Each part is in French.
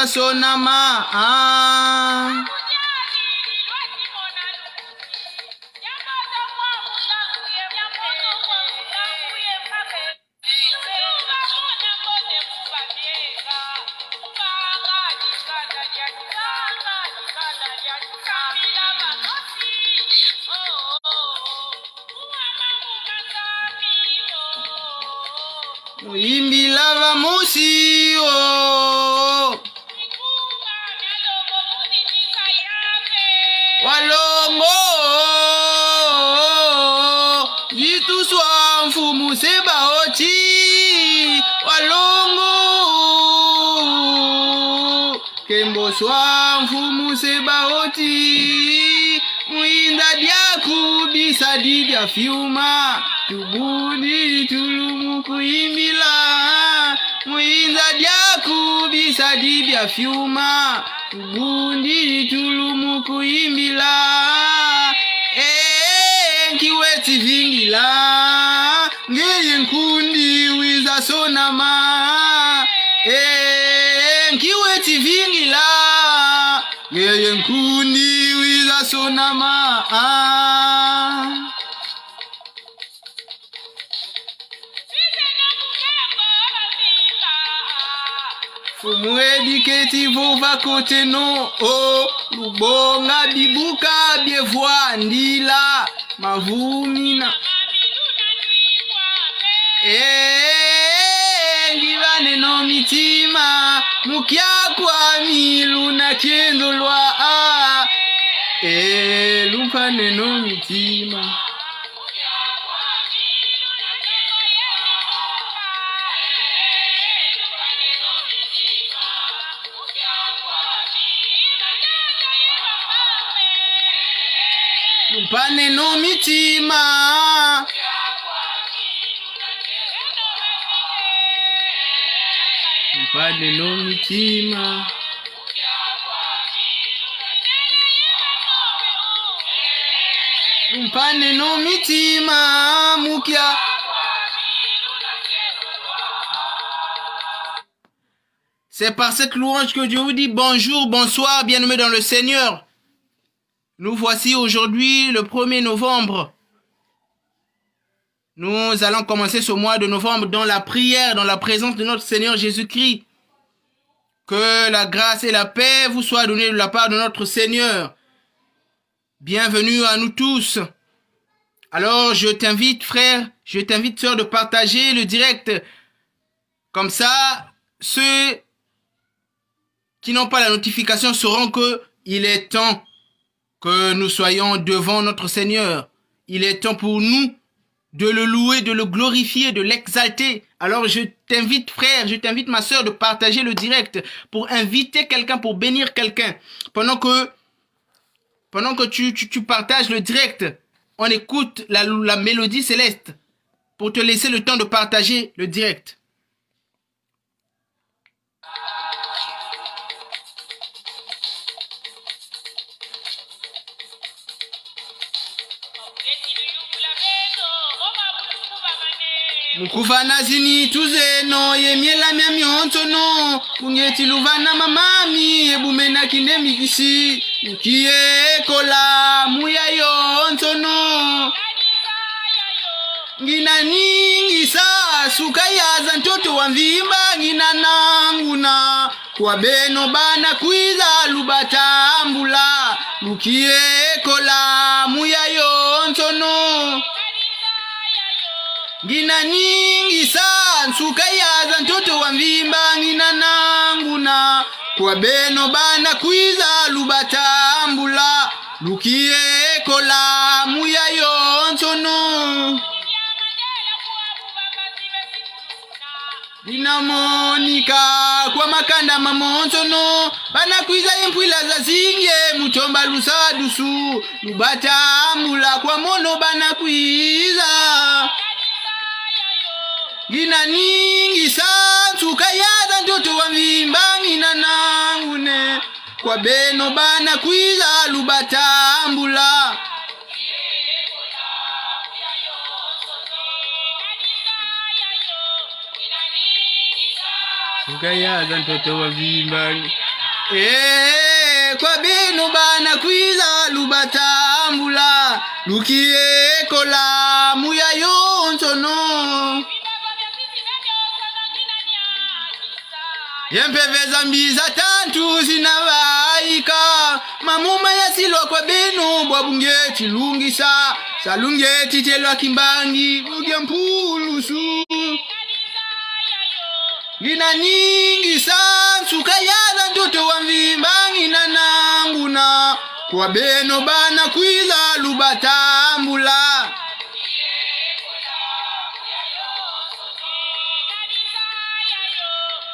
wiza sonama Muimbila va musi walongo yitu swa mfumu seba oti walongo kembo swa mfumu seba oti muinda diaku bisa didia fiuma tubuni tulumu kuimbila muinza diaku bisa dibia fiuma tubuni tulumu kuimbila nkiweti vingila ngeye nkundi wiza sonama nkiweti vingila ngeye nkundi wiza sonama Fumu ediketivo va kote no lubonga bibuka bievwa ndila mavumina ngivane no mitima mukia kwa milu na kendo lwa lupane no mitima Lupane no mitima Lupane no mitima Lupane no mitima mukia. C'est par cette louange que Dieu vous dit bonjour, bonsoir, bien-aimés dans le Seigneur. Nous voici aujourd'hui le 1er novembre. Nous allons commencer ce mois de novembre dans la prière, dans la présence de notre Seigneur Jésus-Christ. Que la grâce et la paix vous soient données de la part de notre Seigneur. Bienvenue à nous tous. Alors je t'invite frère, je t'invite sœur de partager le direct. Comme ça, ceux qui n'ont pas la notification sauront qu'il est temps que nous soyons devant notre Seigneur. Il est temps pour nous de le louer, de le glorifier, de l'exalter. Alors je t'invite frère, je t'invite ma sœur de partager le direct pour inviter quelqu'un, pour bénir quelqu'un. Pendant que tu partages le direct, on écoute la mélodie céleste pour te laisser le temps de partager le direct. Mukuvana zini tuzeno yemiela mia miontono kungeti luvana mamami ebumena kinde migisi mukie kola muya yontono ngina ningi sa sukayaza ntoto wa mvimba ngina nanguna kwa beno bana kwiza lubatambula mukie kola muya yontono ngina ningi sa sukayaza ntoto wa mvimba ngina nanguna kwa beno bana kwiza lubatambula lukie kola muya yontono dinamonika kwa makanda mamontono bana kwiza impwila za zinge mutomba lusadusu lubatambula kwa mono bana kwiza ngina ningi santu kayaza ntoto wa mvimba ngina nangune kwa beno bana kwiza lubatambula sukayaza ntoto wa mvimba Kwa benu bana kwiza lubatambula lukie kola muya yonsono yempeveza mbiza tantu zinavaika mamuma yasilwa kwa benu bwabungeti lungisa salungeti telwa kimbangi ugya mpulusu ngina ningi sansuka yaza ntoto wa mvimbangi na nanguna kwa beno bana kwiza lubatambula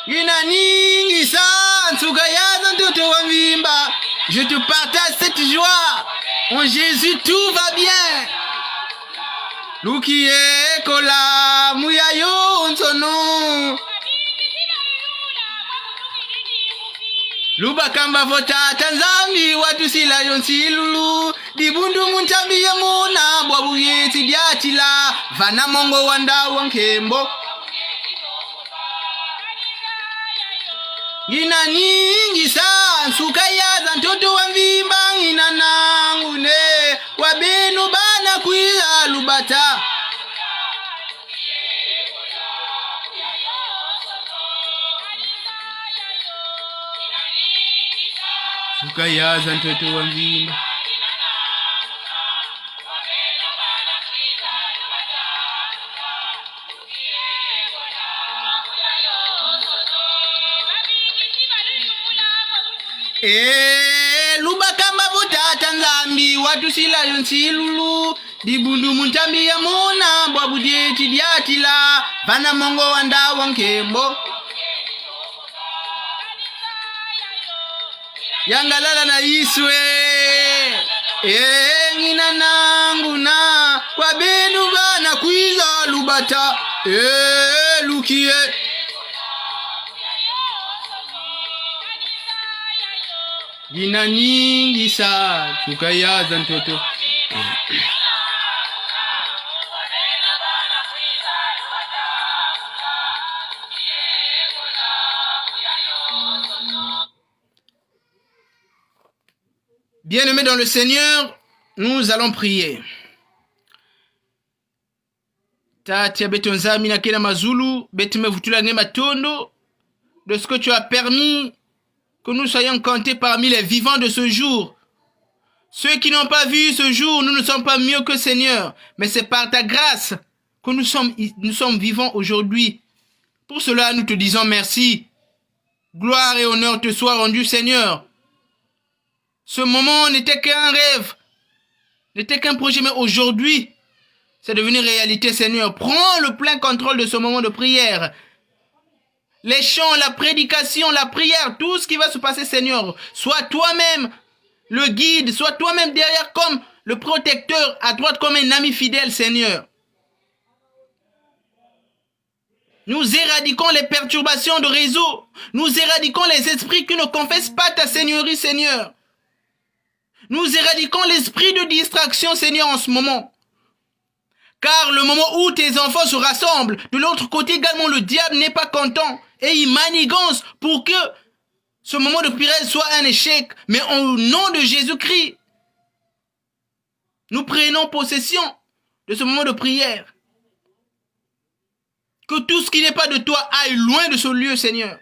ngina ningi sansuka yaza ntoto wa mvimba. Je te partage cette joie. En Jésus tout va bien. Lukie kola muya yonsono luba kamba vota tanzangi watu sila yonsilulu dibundu muntambi ya muna bwabu yeti diatila vana mongo wanda wankembo ngina ningi sansuka yaza ntoto wa mvimba ngina nangune wabenu bana kwiza lubata suka yaza ntoto wa mvimba. Luba kamba vutata nzambi watu sila yonsilulu dibundu muntambi ya muna bwabu dieti diatila vana mongo wanda wankembo yangalala na iswe ngina nanguna kwa benu bana kwiza lubata lukie ngina ningi sa tukayaza ntoto Bien-aimés dans le Seigneur, nous allons prier. Tatia betonza mina kena mazulu, betime vutula ngema tondo, de ce que tu as permis que nous soyons comptés parmi les vivants de ce jour. Ceux qui n'ont pas vu ce jour, nous ne sommes pas mieux que Seigneur, mais c'est par ta grâce que nous sommes vivants aujourd'hui. Pour cela, nous te disons merci. Gloire et honneur te soient rendus, Seigneur. Ce moment n'était qu'un rêve, n'était qu'un projet, mais aujourd'hui, c'est devenu réalité, Seigneur. Prends le plein contrôle de ce moment de prière. Les chants, la prédication, la prière, tout ce qui va se passer, Seigneur. Sois toi-même le guide, sois toi-même derrière comme le protecteur, à droite comme un ami fidèle, Seigneur. Nous éradiquons les perturbations de réseau. Nous éradiquons les esprits qui ne confessent pas ta Seigneurie, Seigneur. Nous éradiquons l'esprit de distraction, Seigneur, en ce moment. Car le moment où tes enfants se rassemblent, de l'autre côté également, le diable n'est pas content. Et il manigance pour que ce moment de prière soit un échec. Mais au nom de Jésus-Christ, nous prenons possession de ce moment de prière. Que tout ce qui n'est pas de toi aille loin de ce lieu, Seigneur.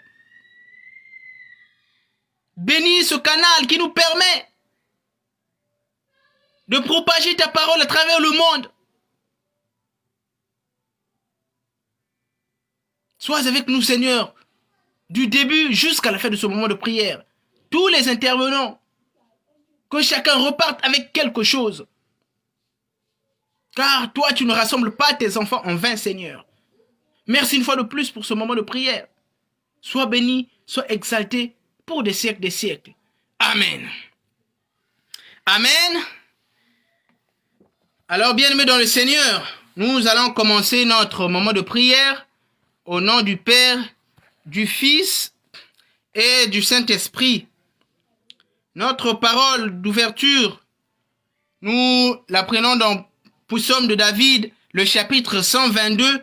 Bénis ce canal qui nous permet de propager ta parole à travers le monde. Sois avec nous, Seigneur, du début jusqu'à la fin de ce moment de prière. Tous les intervenants, que chacun reparte avec quelque chose. Car toi, tu ne rassembles pas tes enfants en vain, Seigneur. Merci une fois de plus pour ce moment de prière. Sois béni, sois exalté pour des siècles des siècles. Amen. Amen. Alors, bien-aimés dans le Seigneur, nous allons commencer notre moment de prière au nom du Père, du Fils et du Saint-Esprit. Notre parole d'ouverture, nous la prenons dans Psaume de David, le chapitre 122,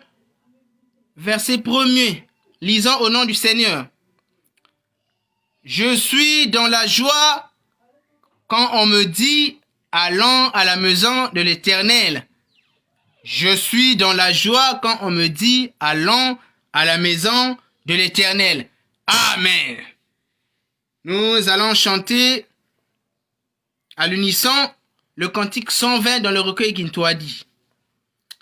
verset 1er, lisant au nom du Seigneur. Je suis dans la joie quand on me dit allons à la maison de l'Éternel. Je suis dans la joie quand on me dit allons à la maison de l'Éternel. Amen. Nous allons chanter à l'unisson le cantique 120 dans le recueil Gintoadi.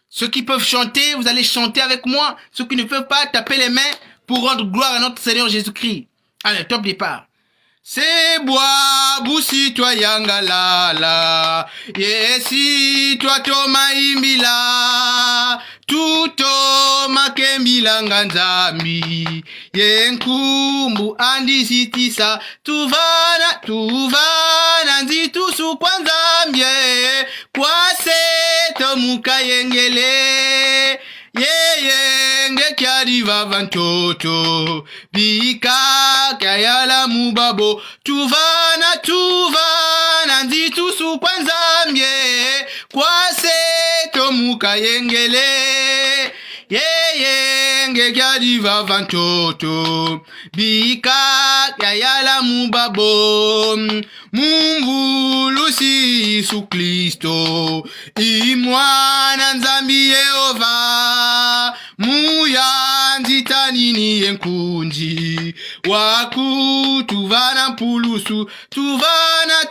Ceux qui peuvent chanter, vous allez chanter avec moi. Ceux qui ne peuvent pas, taper les mains pour rendre gloire à notre Seigneur Jésus-Christ. Allez, top départ. C'est bois, boussi toi yangalala, yesi toi toma imbila, tuto makembila nganzambi, yenkumbu andi sitisa, tuvana nzitu su kwanzambie, kwase tomuka yengele, yenge kyariva vantoto, bika kayala mubabo, tuvana nzitu su kwanzambie, kwase tomuka yengele, yenge kyariva vantoto, bika kayala mubabo, Mungu lusi Yesu Kristo, imwana nzambi Yehova, muyanzitanini yenkunji, waku tuvana mpulusu, tuvana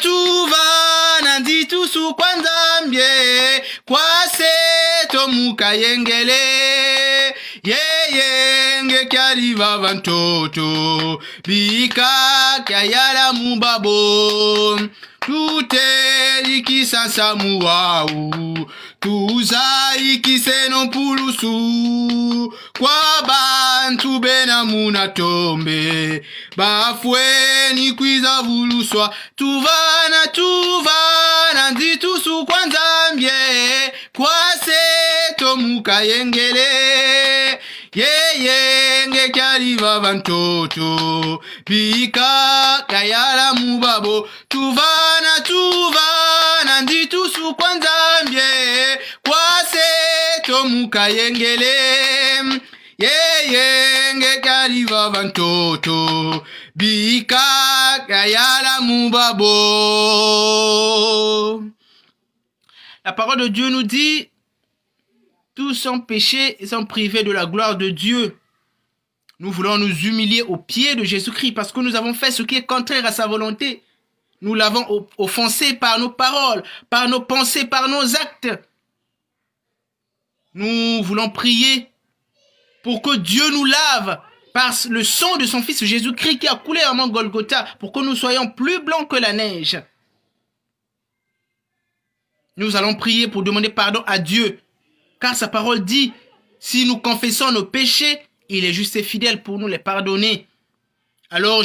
nzitusu kwa nzambie, kwase tomuka yengele, yenge kyaliva vantoto, bika kyayala mubabo, tute ikisasa muwau, tuza ikiseno mpulusu, kwa bantu bena munatombe, bafweni kwiza vuluswa, tuvana nzitusu kwa nzambie, kwase tomuka yengele, yenge kyaliva vantoto, bika kayala mubabo, tuvana nzitusu kwa nzambie, kwase tomuka yengele, yenge kyaliva vantoto, bika kayala mubabo. La parole de Dieu nous dit, tous sont péchés et sont privés de la gloire de Dieu. Nous voulons nous humilier aux pieds de Jésus-Christ parce que nous avons fait ce qui est contraire à sa volonté. Nous l'avons offensé par nos paroles, par nos pensées, par nos actes. Nous voulons prier pour que Dieu nous lave par le sang de son Fils Jésus-Christ qui a coulé à Mont Golgotha pour que nous soyons plus blancs que la neige. Nous allons prier pour demander pardon à Dieu. Car sa parole dit, si nous confessons nos péchés, il est juste et fidèle pour nous les pardonner. Alors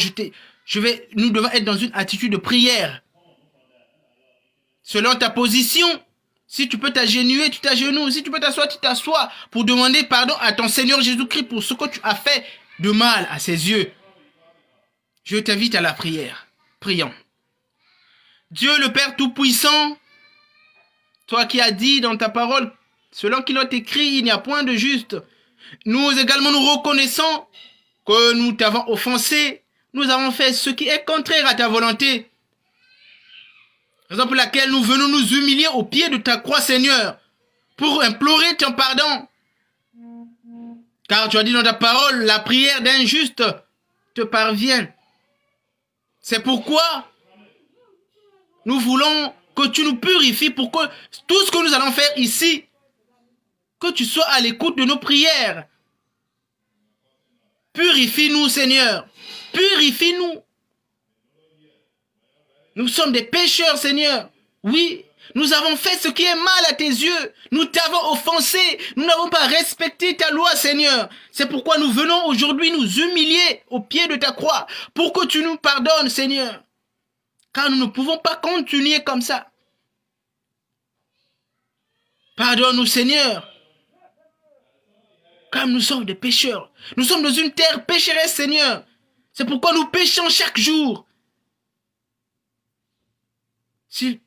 nous devons être dans une attitude de prière. Selon ta position, si tu peux t'agenouiller, tu t'agenouilles. Si tu peux t'asseoir, tu t'assois pour demander pardon à ton Seigneur Jésus-Christ pour ce que tu as fait de mal à ses yeux. Je t'invite à la prière. Prions. Dieu le Père Tout-Puissant, toi qui as dit dans ta parole, selon qu'il est écrit, il n'y a point de juste. Nous également nous reconnaissons que nous t'avons offensé. Nous avons fait ce qui est contraire à ta volonté. Raison pour laquelle nous venons nous humilier au pied de ta croix, Seigneur, pour implorer ton pardon. Car tu as dit dans ta parole, la prière d'un juste te parvient. C'est pourquoi nous voulons que tu nous purifies pour que tout ce que nous allons faire ici, que tu sois à l'écoute de nos prières. Purifie-nous, Seigneur. Purifie-nous. Nous sommes des pécheurs, Seigneur. Oui, nous avons fait ce qui est mal à tes yeux. Nous t'avons offensé. Nous n'avons pas respecté ta loi, Seigneur. C'est pourquoi nous venons aujourd'hui nous humilier au pied de ta croix pour que tu nous pardonnes, Seigneur. Car nous ne pouvons pas continuer comme ça. Pardonne-nous, Seigneur. Car nous sommes des pécheurs. Nous sommes dans une terre pécheresse, Seigneur. C'est pourquoi nous péchons chaque jour.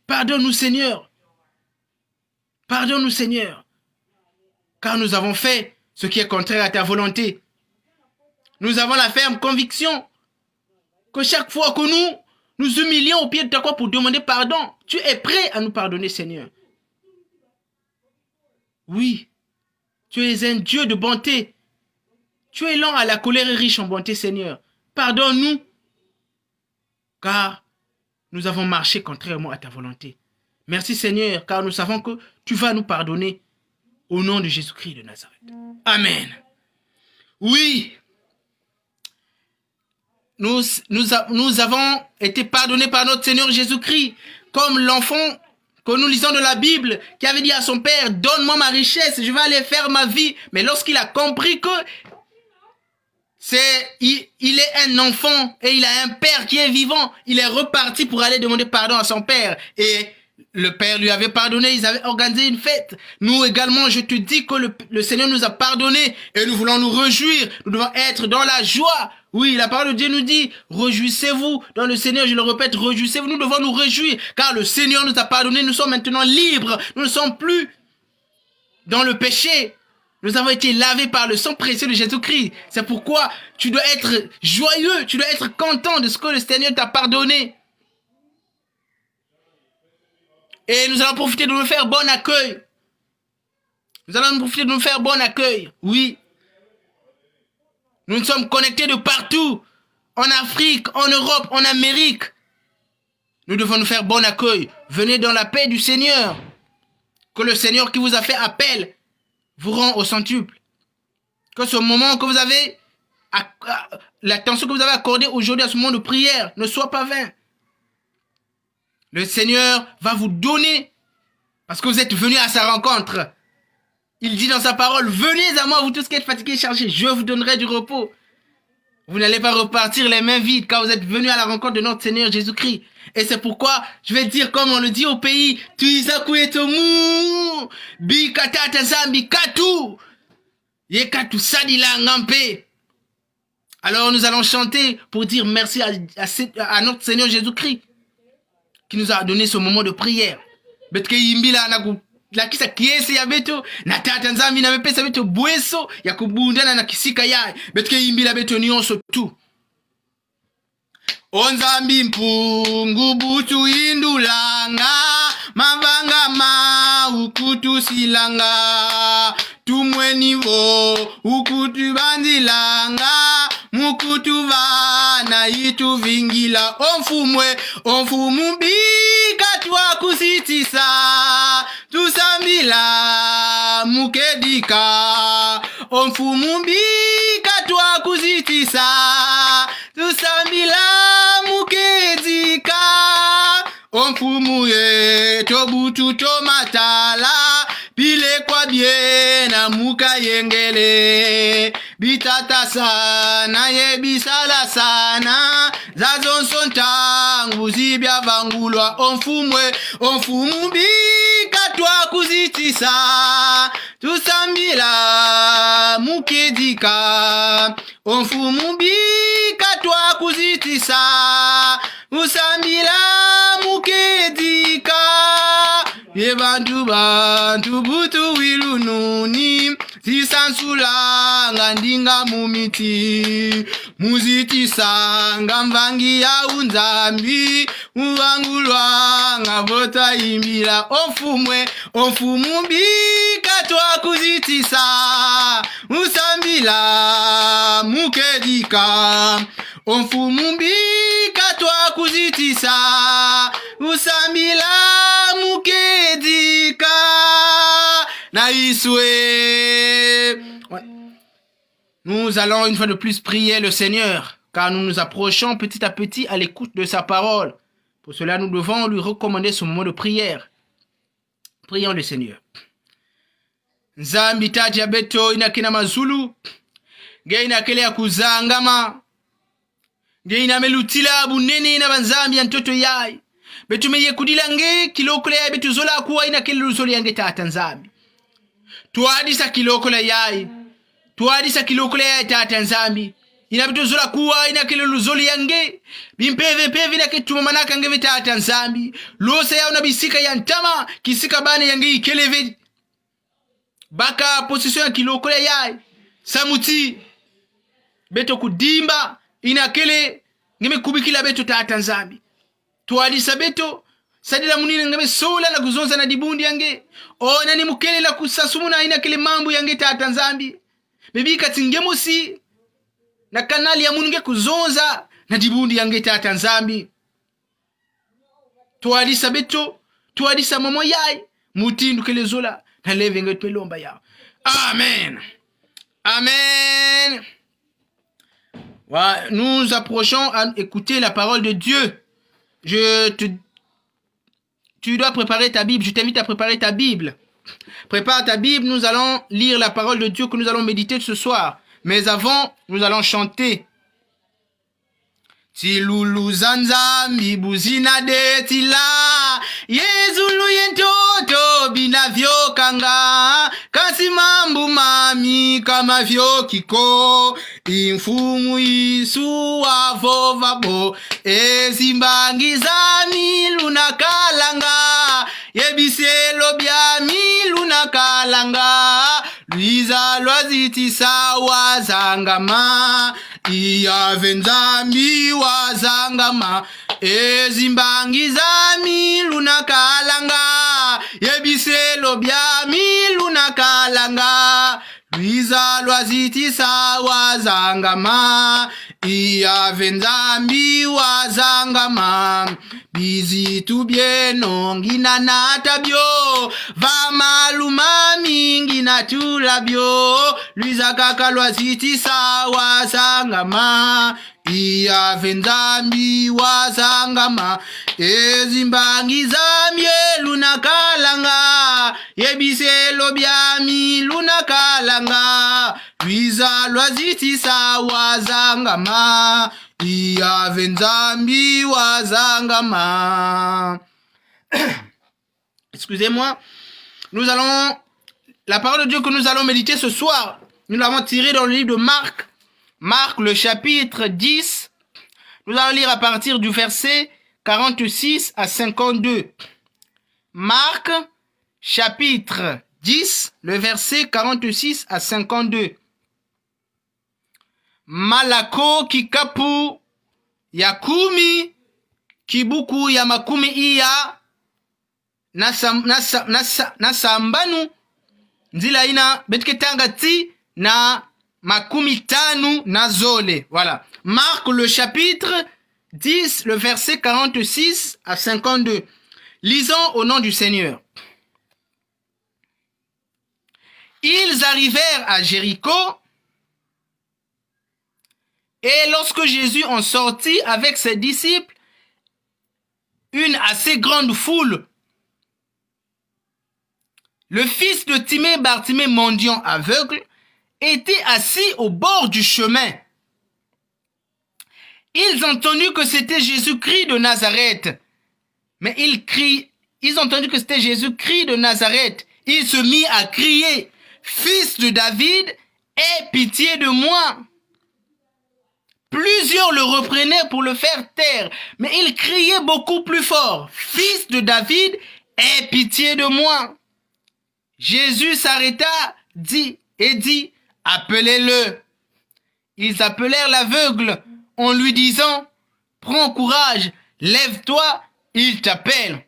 Pardonne-nous, Seigneur. Pardonne-nous, Seigneur. Car nous avons fait ce qui est contraire à ta volonté. Nous avons la ferme conviction Que chaque fois que nous humilions au pied de ta croix pour demander pardon, tu es prêt à nous pardonner, Seigneur. Oui, tu es un Dieu de bonté. Tu es lent à la colère et riche en bonté, Seigneur. Pardonne-nous, car nous avons marché contrairement à ta volonté. Merci, Seigneur, car nous savons que tu vas nous pardonner au nom de Jésus-Christ de Nazareth. Amen. Oui, nous avons été pardonnés par notre Seigneur Jésus-Christ, comme l'enfant que nous lisons de la Bible, qui avait dit à son père, donne-moi ma richesse, je vais aller faire ma vie. Mais lorsqu'il a compris que il est un enfant et il a un père qui est vivant, il est reparti pour aller demander pardon à son père. Et le père lui avait pardonné, ils avaient organisé une fête. Nous également, je te dis que le Seigneur nous a pardonné et nous voulons nous réjouir. Nous devons être dans la joie. Oui, la parole de Dieu nous dit, réjouissez-vous dans le Seigneur, je le répète, réjouissez-vous. Nous devons nous réjouir car le Seigneur nous a pardonné. Nous sommes maintenant libres. Nous ne sommes plus dans le péché. Nous avons été lavés par le sang précieux de Jésus-Christ. C'est pourquoi tu dois être joyeux, tu dois être content de ce que le Seigneur t'a pardonné. Et nous allons profiter de nous faire bon accueil. Nous allons profiter de nous faire bon accueil. Oui. Nous sommes connectés de partout. En Afrique, en Europe, en Amérique. Nous devons nous faire bon accueil. Venez dans la paix du Seigneur. Que le Seigneur qui vous a fait appel vous rend au centuple. Que ce moment que vous avez, l'attention que vous avez accordée aujourd'hui à ce moment de prière ne soit pas vain. Le Seigneur va vous donner, parce que vous êtes venus à sa rencontre. Il dit dans sa parole, venez à moi, vous tous qui êtes fatigués et chargés, je vous donnerai du repos. Vous n'allez pas repartir les mains vides, car vous êtes venus à la rencontre de notre Seigneur Jésus-Christ. Et c'est pourquoi, je vais dire comme on le dit au pays, Tuizakuetomu, Bikatata Zambi Katu, Yekatu Sadila Ngampe. Alors nous allons chanter pour dire merci à notre Seigneur Jésus-Christ, qui nous a donné ce moment de prière. Betke yimbila na kisa kiese ya beto na tata nzambi na mepesa beto bweso ya kubundana na kisika yae. Betke yimbila beto nyonso tu. Onzambi mpungu butu indulanga mavanga ma ukutu silanga tumwenivo ukutu bandilanga mukutu vana itu vingila onfumu bika twa kusitisa tusambila mukedika onfumu bika twa kusitisa tusambila mukedika onfumu ye tobutu tomatala bile kwa bie na muka yengele bitata sana ye bisala sana zazonso ntangu zibya vangulwa onfumu bika twa kuzitisa tusambila mukedika onfumu bika twa kuzitisa usambila mukedika ye bantu butu wilununi zisansulanga ndinga mumiti muzitisanga mvangi ya unzambi uvangulwanga vota imbila onfumu bika twa kuzitisa usambila mukedika onfumu bika twa kuzitisa usambila mukedika na iswe. Nous allons une fois de plus prier le Seigneur, car nous nous approchons petit à petit à l'écoute de sa parole. Pour cela, nous devons lui recommander ce moment de prière. Prions le Seigneur. Nzambi tati ya beto inakina mazulu, ge inakele ya kuzangama, ge inamelutila bunene na banzambi ya ntoto yai. Betu meye kudilange kilokole ya betu zola kuwa inakele luzoli yange tata nzambi. Tuadisa kilokole yai. Tuadisa kilokole ya tata nzambi. Inabetu zola kuwa inakele luzoli yange. Bimpeve na ketuma manaka nge tata nzambi. Lose ya unabisika ya ntama kisika bane yange ikeleve. Baka position ya kilokole yai. Samuti. Beto kudimba inakele ngeme kubikila beto tata nzambi twalisa beto sadila munine ngeme sola na kuzonza na dibundi yange ona ni mukele la kusasumuna ina kile mambo yange tata nzambi bibi katingemusi na kanali ya munge kuzonza na dibundi yange tata nzambi twalisa beto twalisa momo yai mutindu kele zola na leve nge twelomba yao. Amen. Amen. Voilà, nous approchons à écouter la parole de Dieu. Tu dois préparer ta Bible. Je t'invite à préparer ta Bible. Prépare ta Bible. Nous allons lire la parole de Dieu que nous allons méditer ce soir. Mais avant, nous allons chanter. Tilulu zanza mibuzina de tila Yezulu yentoto binavyo kanga Kasi mambu mami kama vyo kiko Infumu isu wavovabo Ezimbangi za milu na kalanga Yebiselo bya milu na kalanga Luiza lwaziti sawa zangama Iyavenzambi wazangama Ezimbangi za milu na kalanga Yebiselo bya milu na kalanga Luiza lwaziti sawa zangama Iyavenzambi wazangama Bizitu bieno ngina natabyo Vamaluma mingi natulabyo Luiza kaka lwaziti sawa zangama Iyavenzambi wazangama Ezimbangi za mielu na kalanga Yebiselo bya milu na kalanga Luiza lwaziti sawa zangama Iyavenzambi wazangama. Excusez-moi. Nous allons... La parole de Dieu que nous allons méditer ce soir, nous l'avons tirée dans le livre de Marc. Marc, le chapitre 10. Nous allons lire à partir du verset 46 à 52. Marc, chapitre 10, le verset 46 à 52. Malako kikapu ya kumi kibuku ya makumi iya nasambanu nzila ina betketanga ti na makumi tanu na zole. Voilà. Marc le chapitre 10, le verset 46 à 52. Lisons au nom du Seigneur. Ils arrivèrent à Jéricho, et lorsque Jésus en sortit avec ses disciples, une assez grande foule, le fils de Timée, Bartimée, mendiant aveugle, était assis au bord du chemin. Ils entendirent que c'était Jésus-Christ de Nazareth. Mais ils entendirent que c'était Jésus-Christ de Nazareth. Il se mit à crier, « Fils de David, aie pitié de moi !» Plusieurs le reprenaient pour le faire taire, mais il criait beaucoup plus fort, « Fils de David, aie pitié de moi !» Jésus s'arrêta, dit, « Appelez-le !» Ils appelèrent l'aveugle en lui disant, « Prends courage, lève-toi, il t'appelle. »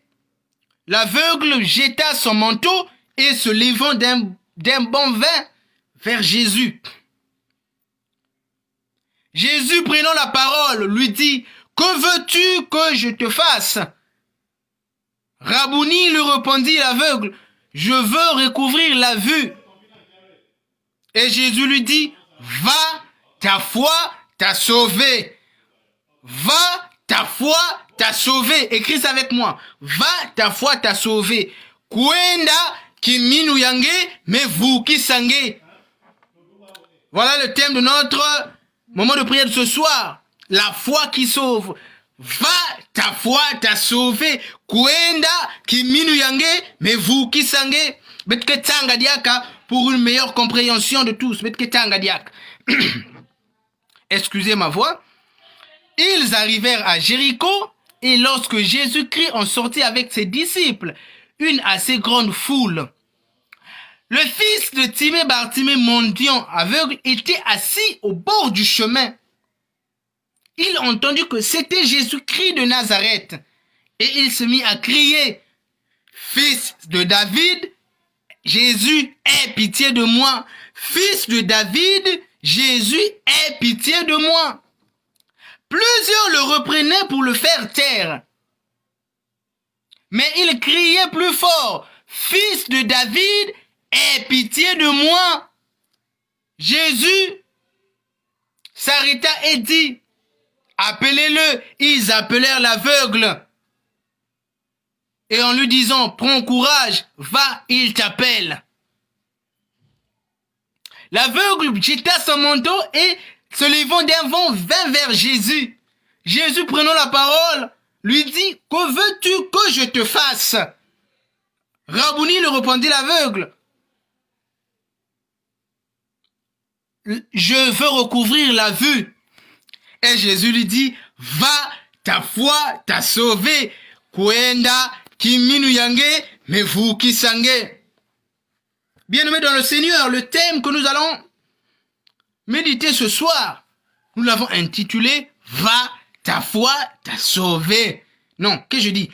L'aveugle jeta son manteau et se levant d'un bond vint vers Jésus. Jésus, prenant la parole, lui dit, « Que veux-tu que je te fasse ?» Rabouni, lui répondit l'aveugle, « Je veux recouvrir la vue. » Et Jésus lui dit, « Va, ta foi t'a sauvé. » Va, ta foi t'a sauvé. Écris ça avec moi. Va, ta foi t'a sauvé. Kwenda kiminu yange mevuki sange. Voilà le thème de notre moment de prière de ce soir. La foi qui sauve. Va, ta foi t'a sauvé. Kwenda kiminu yange mevuki sange. Betke tanga diaka pour une meilleure compréhension de tous. Betke tanga diaka. Excusez ma voix. Ils arrivèrent à Jéricho, et lorsque Jésus-Christ en sortit avec ses disciples, une assez grande foule, le fils de Timée, Bartimée, mendiant aveugle, était assis au bord du chemin. il a entendu que c'était Jésus-Christ de Nazareth. Et il se mit à crier, « Fils de David, Jésus, aie pitié de moi. Fils de David, Jésus, aie pitié de moi. » Plusieurs le reprenaient pour le faire taire. Mais il criait plus fort, « Fils de David, aie pitié de moi. » Jésus s'arrêta et dit, « Appelez-le. » Ils appelèrent l'aveugle. Et en lui disant, « Prends courage, va, il t'appelle. » L'aveugle jeta son manteau et, se levant d'un bond, vint vers Jésus. Jésus, prenant la parole, lui dit, « Que veux-tu que je te fasse ?» Rabouni, lui répondit l'aveugle. « Je veux recouvrir la vue. » Et Jésus lui dit, « Va, ta foi t'a sauvé. Kwenda kiminu yange, mais vous qui sangue. » Bien-aimés dans le Seigneur, le thème que nous allons méditer ce soir, nous l'avons intitulé « Va, ta foi t'a sauvé. » Non, qu'est-ce que je dis?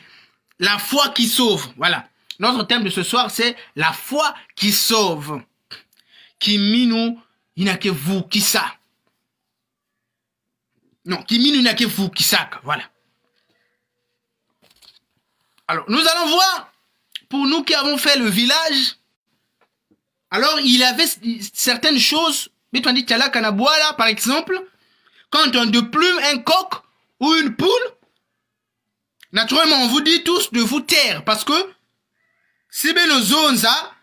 La foi qui sauve. Voilà. Notre thème de ce soir, c'est la foi qui sauve. Kiminu, il n'y a que vous qui ça. Non, Kiminu, il n'y a que vous qui ça. Voilà. Alors, nous allons voir, pour nous qui avons fait le village, alors il y avait certaines choses, par exemple, quand on déplume un coq ou une poule, naturellement, on vous dit tous de vous taire, parce que si ben nos zonza,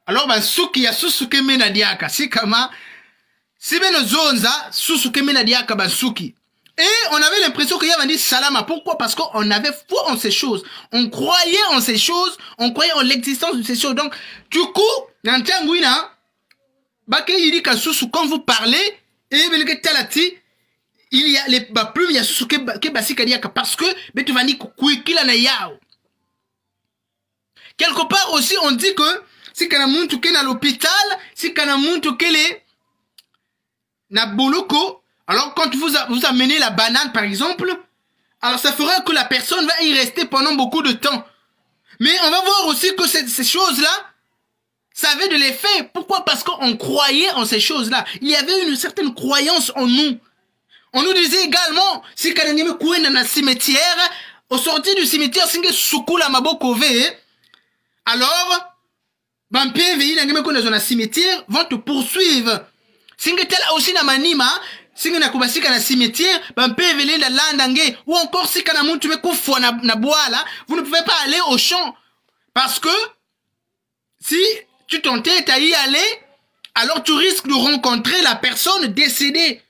alors ben suki ya susuke mena diaka, si kama, si ben nos zonza, susuke mena diaka ben suki. Et on avait l'impression qu'il y avait dit salama. Pourquoi? Parce qu'on avait foi en ces choses. On croyait en ces choses. On croyait en l'existence de ces choses. Donc, du coup, quand vous parlez, et il y a les plumes, il y a ce que parce que quelque part aussi, on dit que si Kanamuntu est à l'hôpital, si Kanamuntu est na boloko, alors quand vous amenez la banane par exemple, alors ça fera que la personne va y rester pendant beaucoup de temps. Mais on va voir aussi que ces choses-là, ça avait de l'effet. Pourquoi? Parce qu'on croyait en ces choses-là. Il y avait une certaine croyance en nous. On nous disait également, si Kananyeme Koué dans un cimetière, au sortir du cimetière, si Soukoula Mabokove, alors, Bampé, dans un cimetière, vont te poursuivre. Si tel aussi na manima, si na kubasika na cimetière, Bampé, la landangue, ou encore si Kanamun, tu me koufou na boala, vous ne pouvez pas aller au champ. Parce que, si tu t'entêtes à y aller, alors tu risques de rencontrer la personne décédée.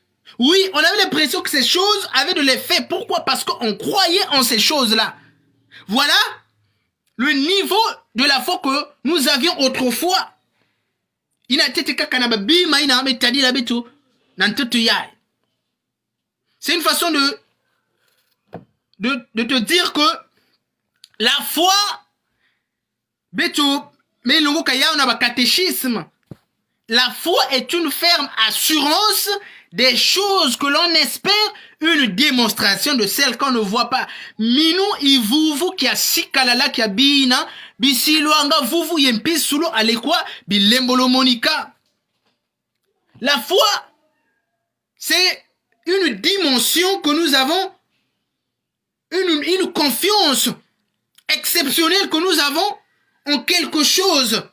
Oui, on avait l'impression que ces choses avaient de l'effet. Pourquoi? Parce qu'on croyait en ces choses-là. Voilà le niveau de la foi que nous avions autrefois. C'est une façon de te dire que la foi, catéchisme, la foi est une ferme assurance des choses que l'on espère, une démonstration de celles qu'on ne voit pas. Minu ivuvu kia sikalala kia bina, bisiluanga vuvu yempi sulo alekwa bilembolo monika. La foi, c'est une dimension que nous avons, une confiance exceptionnelle que nous avons en quelque chose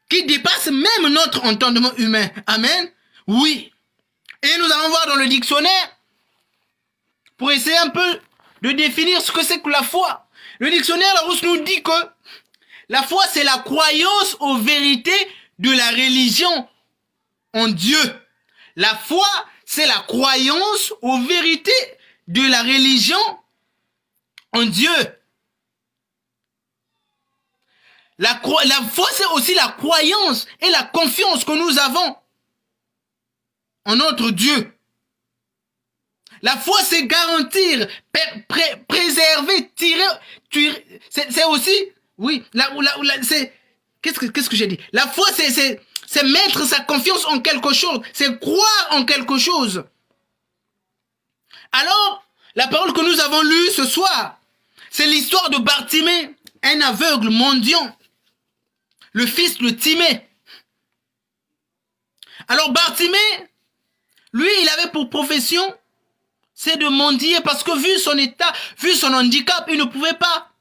qui dépasse même notre entendement humain. Amen. Oui. Et nous allons voir dans le dictionnaire pour essayer un peu de définir ce que c'est que la foi. Le dictionnaire Larousse nous dit que la foi, c'est la croyance aux vérités de la religion en Dieu. La foi, c'est la croyance aux vérités de la religion en Dieu. La foi, c'est aussi la croyance et la confiance que nous avons en notre Dieu. La foi, c'est garantir, préserver, tirer c'est aussi, oui, qu'est-ce que j'ai dit? La foi, c'est mettre sa confiance en quelque chose, c'est croire en quelque chose. Alors, la parole que nous avons lue ce soir, c'est l'histoire de Bartimée, un aveugle mendiant, le fils de Timée. Alors Bartimée, lui, il avait pour profession, c'est de mendier parce que vu son état, vu son handicap, il ne pouvait pas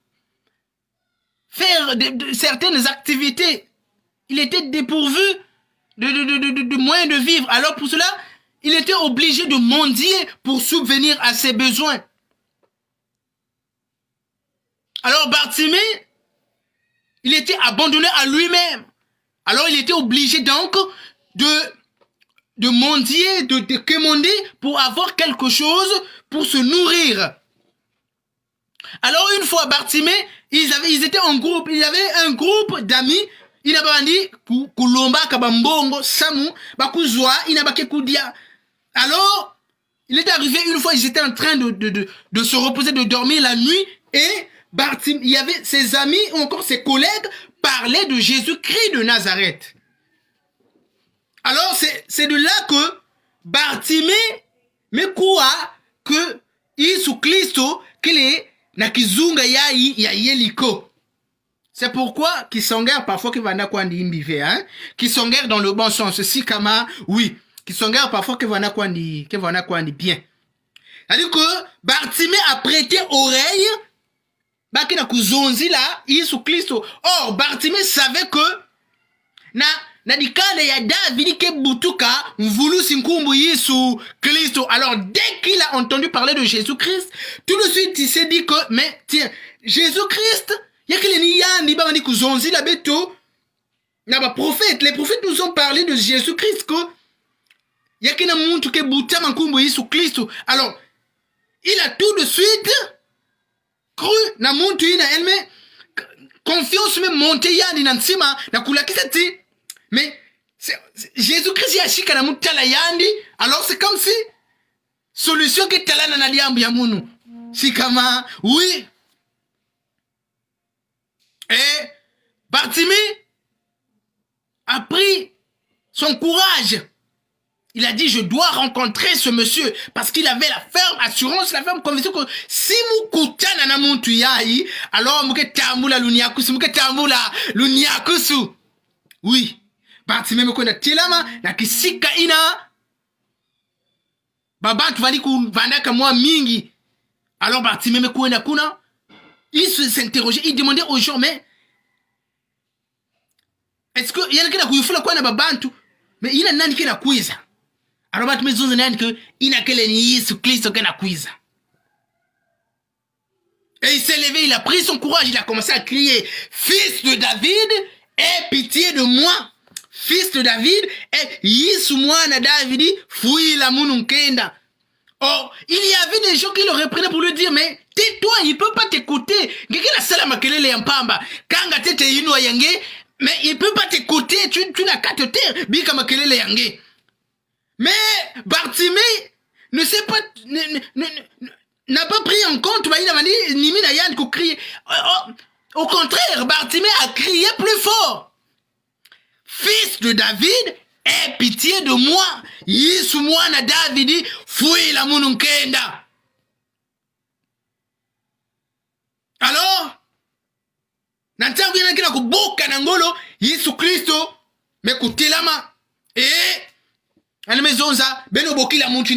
faire certaines activités. Il était dépourvu de moyens de vivre. Alors pour cela, il était obligé de mendier pour subvenir à ses besoins. Alors Bartimée, il était abandonné à lui-même. Alors il était obligé donc de mendier, de quémander pour avoir quelque chose pour se nourrir. Alors une fois Bartimée, ils étaient en groupe, il y avait un groupe d'amis. Il n'a pas dit kulomba kabambongo samu bakuzwa inabake kudia. Alors il est arrivé une fois, ils étaient en train de se reposer, de dormir la nuit, et Bartimée, il y avait ses amis ou encore ses collègues parlaient de Jésus-Christ de Nazareth. Alors c'est de là que Bartimée me quoi que Yesu Kristo kile na kizunga yai ya yeliko. C'est pourquoi Kisongère parfois qui va na kwa ndimbive, hein? Kisongère dans le bon sens, si kama oui, Kisongère parfois qui va na kwa bien. C'est-à-dire que Bartimée a prêté oreille baki na kuzonzi la Yesu Kristo. Or Bartimée savait que na dikale ya David ke butuka mvulu sinkumbu Yesu Kristo. Alors dès qu'il a entendu parler de Jésus-Christ, tout de suite il s'est dit que mais tiens, Jésus-Christ yakile ni yandi ba ni kuzonzi la beto na ba prophètes, les prophètes nous ont parlé de Jésus-Christ que yakina muntu ke butama nkumbu Yesu Kristo. Alors il a tout de suite cru na muntu ina elme confiance me monte yandi na nsima na kulakisa ti. Mais Jésus-Christ yashika na mutala yandi, alors c'est comme si solution que talana na liambu ya munu. Si kama oui. Et Bartimée a pris son courage. Il a dit, je dois rencontrer ce monsieur, parce qu'il avait la ferme assurance, la ferme conviction que si mukutana na muntu yai, alors muke tambula lunyakusu, muke tambula lunyakusu. Oui. Bartimée me kona tilama na kisika ina babantu vali kuvandaka mwa mingi. Alors Bartimée me kona kuna, il s'interrogeait, il demandait aux gens, mais est-ce que yana kina kuyufula kwa na babantu, mais ina nani kina kuiza? Alors Bartimée zonze nani que ina kele ni Yesu Kristo kina kuiza. Et il s'est levé, il a pris son courage, il a commencé à crier, fils de David, aie pitié de moi. Fils de David, et Yesu mwana David, fouille la mununkenda. Oh, il y avait des gens qui le reprenaient pour lui dire, mais tais-toi, il peut pas t'écouter. Quelqu'un a sala makelele yampamba. Kanga tete ino yange, mais il peut pas t'écouter, tu n'as qu'à te taire. Bika makelele yange. Mais Bartimée ne sait pas, n'a pas pris en compte, Nimina Yann qui crie. Au contraire, Bartimée a crié plus fort. Fils de David, aie pitié de moi. Yesu mwana David, fouille la mununkenda. Alors, nantangu yana kina kuboka na ngolo Yesu Kristo me kutilama. Ane mezonza beno bokila muntu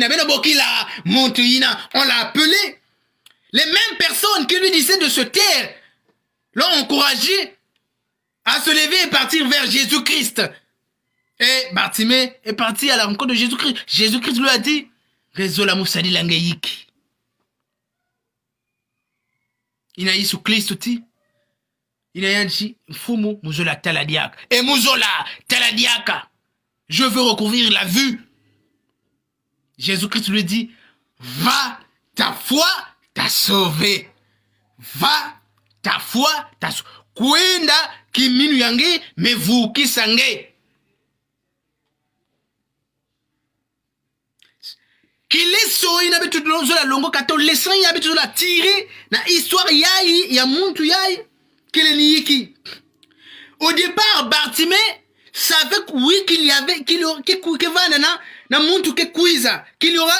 ina, on l'a appelé. Les mêmes personnes qui lui disaient de se taire l'ont encouragé à se lever et partir vers Jésus-Christ. Et Bartimée est parti à la rencontre de Jésus-Christ. Jésus-Christ lui a dit, Rezola musadi langeyiki. Ina Yesu Kristo ti. Ina yanchi mfumu muzola taladiaka. Et muzola taladiaka. Je veux recouvrir la vue. Jésus-Christ lui dit, va, ta foi t'a sauvé. Va, ta foi t'a sauvé. Kwenda kiminu yange mevuki sange. Kileso ina betu la longo kato lesan ya betu la tirer na histoire yai ya muntu yai kile ni yiki. Au départ Bartimée savait oui qu'il y avait qu'il va na muntu ke kuiza, qu'il y aura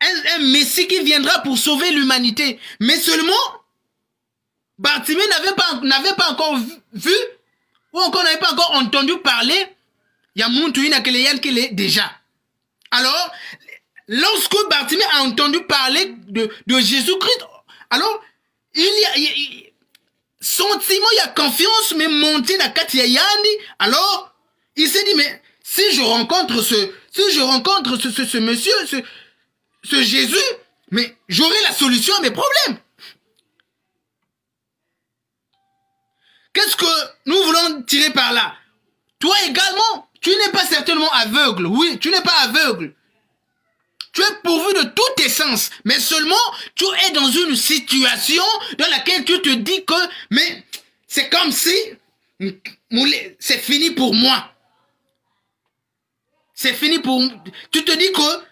un Messie qui viendra pour sauver l'humanité. Mais seulement, Bartimée n'avait pas encore vu, ou encore n'avait pas encore entendu parler, il y a Montouina qui est déjà. Alors, lorsque Bartimée a entendu parler de Jésus-Christ, alors, sentiment, il y a confiance, mais monter la Katia Yandi, alors, il s'est dit, mais si je rencontre ce monsieur, ce Jésus, mais j'aurai la solution à mes problèmes. Qu'est-ce que nous voulons tirer par là? Toi également, tu n'es pas certainement aveugle. Oui, tu n'es pas aveugle. Tu es pourvu de tous tes sens, mais seulement tu es dans une situation dans laquelle tu te dis que, mais c'est comme si c'est fini pour moi. C'est fini pour... Tu te dis que...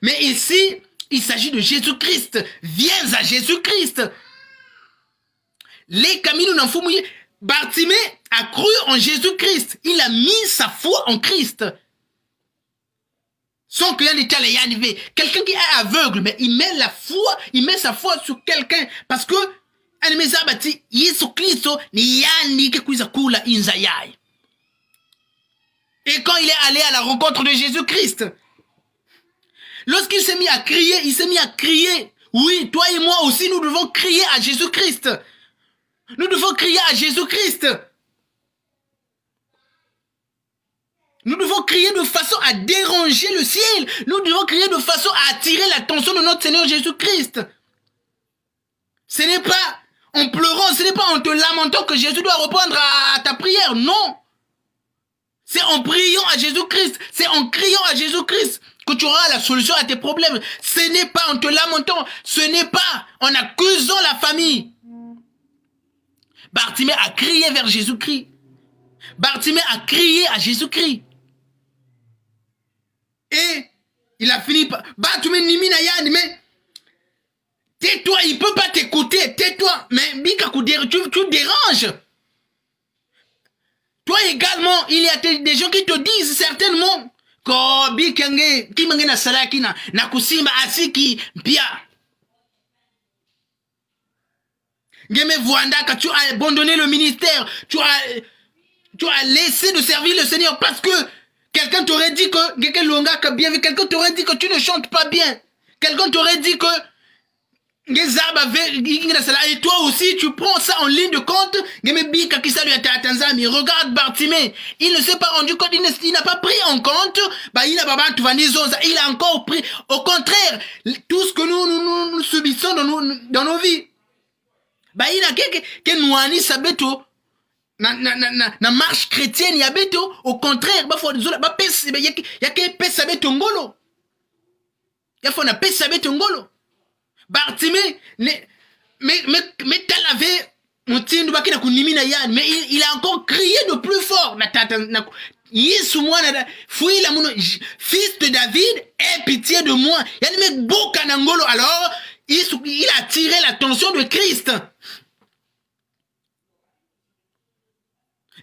Mais ici, il s'agit de Jésus-Christ. Viens à Jésus-Christ. Les Camino Nanfoumouye, Bartimée a cru en Jésus-Christ. Il a mis sa foi en Christ. Son client était arrivé. Quelqu'un qui est aveugle, mais il met la foi, il met sa foi sur quelqu'un. Parce que, et quand il est allé à la rencontre de Jésus-Christ, lorsqu'il s'est mis à crier, il s'est mis à crier. Oui, toi et moi aussi, nous devons crier à Jésus-Christ. Nous devons crier à Jésus-Christ. Nous devons crier de façon à déranger le ciel. Nous devons crier de façon à attirer l'attention de notre Seigneur Jésus-Christ. Ce n'est pas en pleurant, ce n'est pas en te lamentant que Jésus doit répondre à ta prière. Non. C'est en priant à Jésus-Christ. C'est en criant à Jésus-Christ que tu auras la solution à tes problèmes. Ce n'est pas en te lamentant. Ce n'est pas en accusant la famille. Bartimée a crié vers Jésus-Christ. Bartimée a crié à Jésus-Christ. Et il a fini par... Bartimée Nimina Yann, mais... Tais-toi, il ne peut pas t'écouter. Tais-toi. Mais tu déranges. Toi également, il y a des gens qui te disent certainement que Bikenge, qui mangena salakina, na kusimba asiki pia. Ngeme Vuandaka, tu as abandonné le ministère, tu as laissé de servir le Seigneur parce que quelqu'un t'aurait dit que quelqu'un t'aurait dit que tu ne chantes pas bien. Quelqu'un t'aurait dit que et toi aussi tu prends ça en ligne de compte. Regarde Bartimée, il ne s'est pas rendu compte, il n'a pas pris en compte. Il a encore pris. Au contraire, tout ce que nous subissons dans nos vies, il a que nous sabeto na marche chrétienne ya beto. Au contraire, Bartimée, mais tel avait mais il a encore crié de plus fort. Fils de David, aie pitié de moi. Alors, il a attiré l'attention de Christ.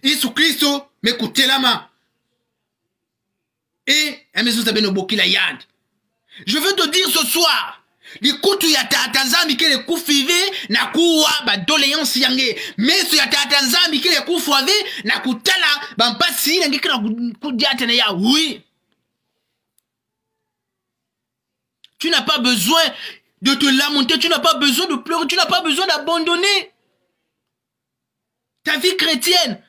Jésus Christ, m'écoutez la main. Et, je veux te dire ce soir, likutu ya tata nzambi kele kufive na kuwa ba doléance yange meso ya tata nzambi kele kufuave na kutala ba mpasi yange kila kudiate na ya. Oui, tu n'as pas besoin de te lamenter, tu n'as pas besoin de pleurer, tu n'as pas besoin d'abandonner ta vie chrétienne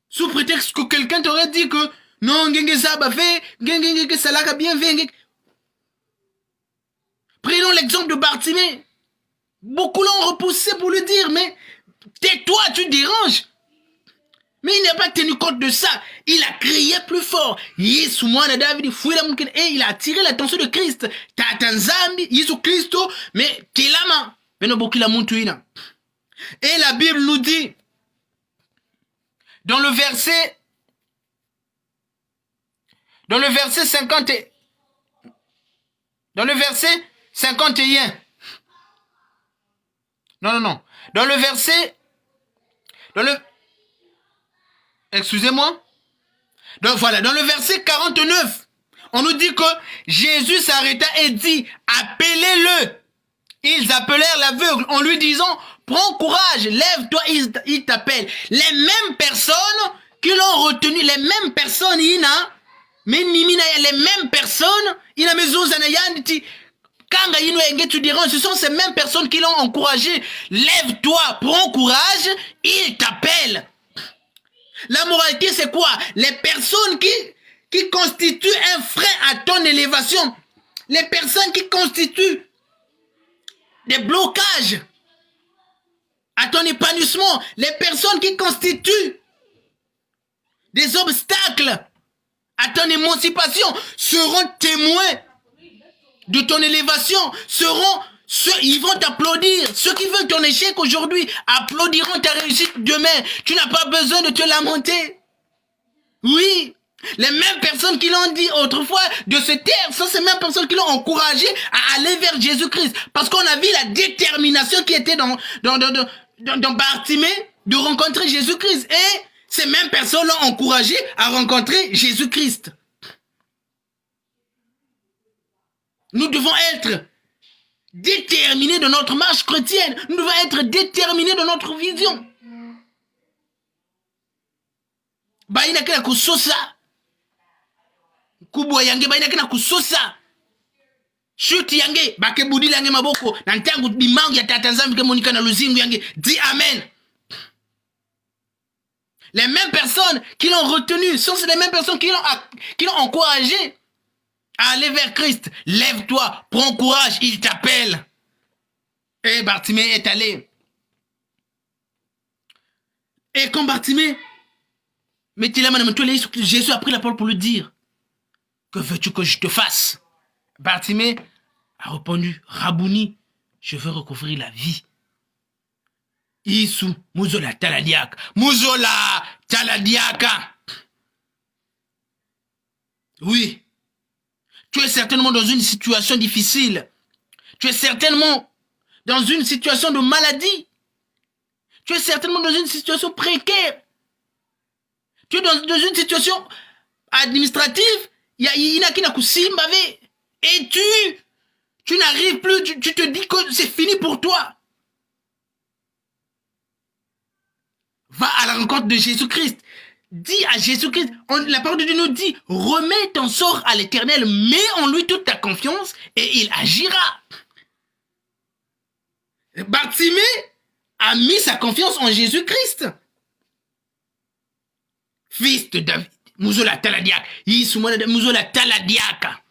sous prétexte que quelqu'un t'aurait dit que non, ngenge ça ba fait, ngenge salaka bien fait. Prenons l'exemple de Bartimée. Beaucoup l'ont repoussé pour lui dire, mais tais-toi, tu déranges. Mais il n'a pas tenu compte de ça. Il a crié plus fort. Et il a attiré l'attention de Christ. Tatanzambi, Jésus Christ, mais Telama. Et la Bible nous dit, dans le verset 50, dans le verset 51. Non. Dans le verset... Excusez-moi. Donc voilà, dans le verset 49, on nous dit que Jésus s'arrêta et dit, appelez-le. Ils appelèrent l'aveugle en lui disant, prends courage, lève-toi, il t'appelle. Les mêmes personnes qui l'ont retenu, les mêmes personnes, les mêmes personnes, ce sont ces mêmes personnes qui l'ont encouragé. Lève-toi, prends courage, il t'appelle. La moralité, c'est quoi? Les personnes qui constituent un frein à ton élévation, les personnes qui constituent des blocages à ton épanouissement, les personnes qui constituent des obstacles à ton émancipation seront témoins de ton élévation, ils vont t'applaudir. Ceux qui veulent ton échec aujourd'hui applaudiront ta réussite demain. Tu n'as pas besoin de te lamenter. Oui, les mêmes personnes qui l'ont dit autrefois de se taire sont ces mêmes personnes qui l'ont encouragé à aller vers Jésus-Christ. Parce qu'on a vu la détermination qui était dans Bartimée de rencontrer Jésus-Christ. Et ces mêmes personnes l'ont encouragé à rencontrer Jésus-Christ. Nous devons être déterminés dans notre marche chrétienne. Nous devons être déterminés dans notre vision. Baina kina kusosa. Kubwa yange baina kina kusosa. Shuti yange bake budila yange maboko na ntangu bimangu ya tata nzambi ke monika na luzingu yange. Dis amen. Les mêmes personnes qui l'ont retenu sont les mêmes personnes qui l'ont encouragé à aller vers Christ. Lève-toi, prends courage, il t'appelle. Et Bartimée est allé. Et quand Bartimée, Jésus a pris la parole pour lui dire, que veux-tu que je te fasse? Bartimée a répondu, Rabouni, je veux recouvrir la vie. Isu, muzola taladiaka. Muzola taladiaka. Oui. Tu es certainement dans une situation difficile. Tu es certainement dans une situation de maladie. Tu es certainement dans une situation précaire. Tu es dans une situation administrative. Il y a qui n'a kusimba. Et tu n'arrives plus. Tu te dis que c'est fini pour toi. Va à la rencontre de Jésus-Christ. Dis à Jésus-Christ, la parole de Dieu nous dit, remets ton sort à l'Éternel, mets en lui toute ta confiance et il agira. Bartimée a mis sa confiance en Jésus-Christ. Fils de David, Muzola Taladiaka, Muzola Taladiaka.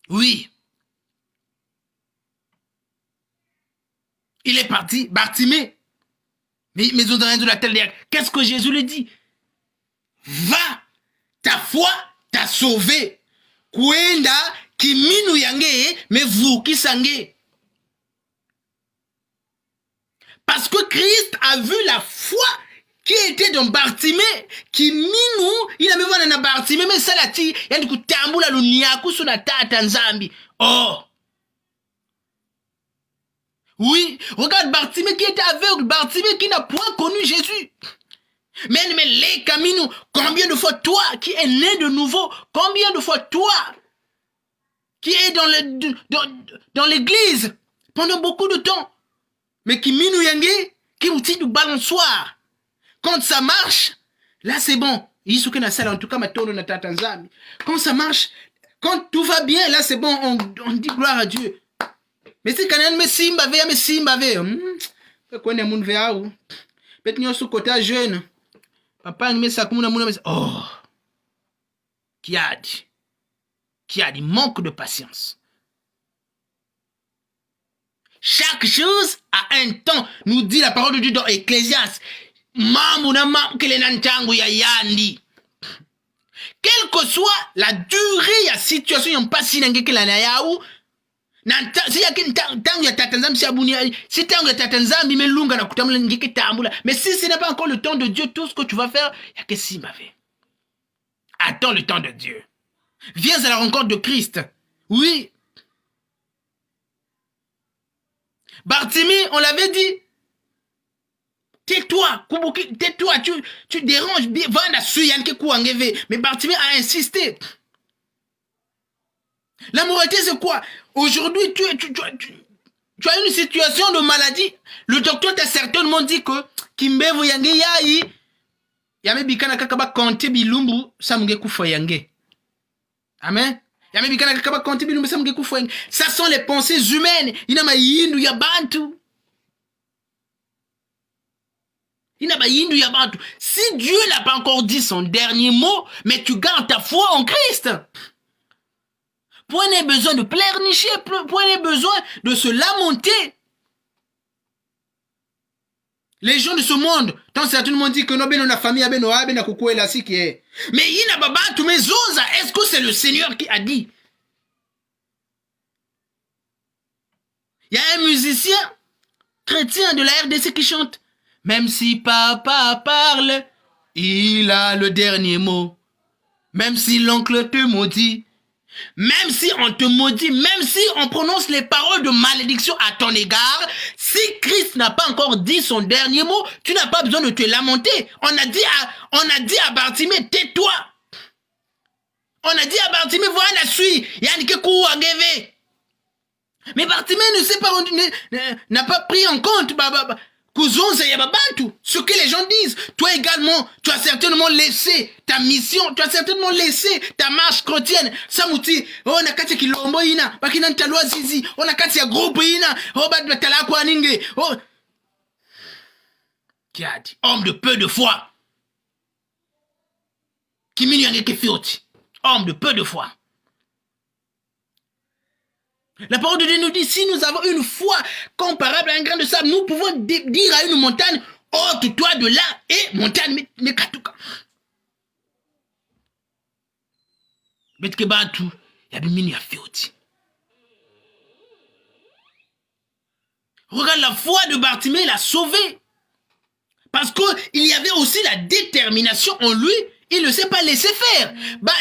Oui. Il est parti, Bartimée. Mais qu'est-ce que Jésus lui dit? Va, ta foi t'a sauvé. Kwenda kiminu yange, mais vous qui sangez. Parce que Christ a vu la foi qui était dans Bartimée, kiminu, il a vu dans Bartimée, mais ça l'a-t-il, il y a du coup tambula l'uniaku sur la tata nzambi. Oh! Oui, regarde Bartimée qui était aveugle, Bartimée qui n'a point connu Jésus. Mais les caminos, combien de fois toi qui es né de nouveau, combien de fois toi qui es dans l'église pendant beaucoup de temps, mais qui minou yangé, qui vous tire du balançoire. Quand ça marche, là c'est bon. En tout cas, quand ça marche, quand tout va bien, là c'est bon, on dit gloire à Dieu. Mais si quand me simba ve kwenda mun ve au bet nyosu kota jeune papa me sa kumuna muna oh qui a dit manque de patience. Chaque chose a un temps, nous dit la parole de Dieu dans Ecclésiaste. Quelle que soit la durée la situation yon pasi nangeke la na yaou. Si mais si ce n'est pas encore le temps de Dieu, tout ce que tu vas faire, il y a que si m'avait. Attends le temps de Dieu. Viens à la rencontre de Christ. Oui. Bartimée, on l'avait dit. Tais-toi, tais-toi, tu déranges bien. Mais Bartimée a insisté. La moralité, c'est quoi? Aujourd'hui, tu as une situation de maladie. Le docteur t'a certainement dit que Kimbevo Yange Yayi, Yame Bikana Kakaba Konte Bilumbu, Samuge Kufa Yange. Amen. Yame Bikana Kakaba Konte Bilumbu, Samuge Kufa Yange. Ça sont les pensées humaines. Inama Yindu Yabantu. Si Dieu n'a pas encore dit son dernier mot, mais tu gardes ta foi en Christ. Point n'est besoin de pleurnicher, point n'est besoin de se lamenter. Les gens de ce monde, tant certainement dit que non, ben la famille, ben la ben coucou et la si qui est. Mais il n'a pas tous mes os. Est-ce que c'est le Seigneur qui a dit? Il y a un musicien chrétien de la RDC qui chante. Même si papa parle, il a le dernier mot. Même si l'oncle te maudit, même si on te maudit, même si on prononce les paroles de malédiction à ton égard, si Christ n'a pas encore dit son dernier mot, tu n'as pas besoin de te lamenter. On a dit à Bartimée, tais-toi. On a dit à Bartimée, voilà la suite. Mais Bartimée ne sait pas, n'a pas pris en compte, ce que les gens disent. Toi également, tu as certainement laissé ta mission, tu as certainement laissé ta marche chrétienne. Samuti, on a kati kilombo ina, bakina ntalwa zizi, on a kati ya groupe ina, bad batala kwa ninge. Qui a dit, homme de peu de foi. Kimi nyangeke fioti. Homme de peu de foi. La parole de Dieu nous dit, si nous avons une foi comparable à un grain de sable, nous pouvons dire à une montagne, ôte-toi de là, et montagne, mais katuka. Betke batu, yabimini ya fioti. Regarde, la foi de Bartimée l'a sauvé. Parce qu'il y avait aussi la détermination en lui. Il ne s'est pas laissé faire. À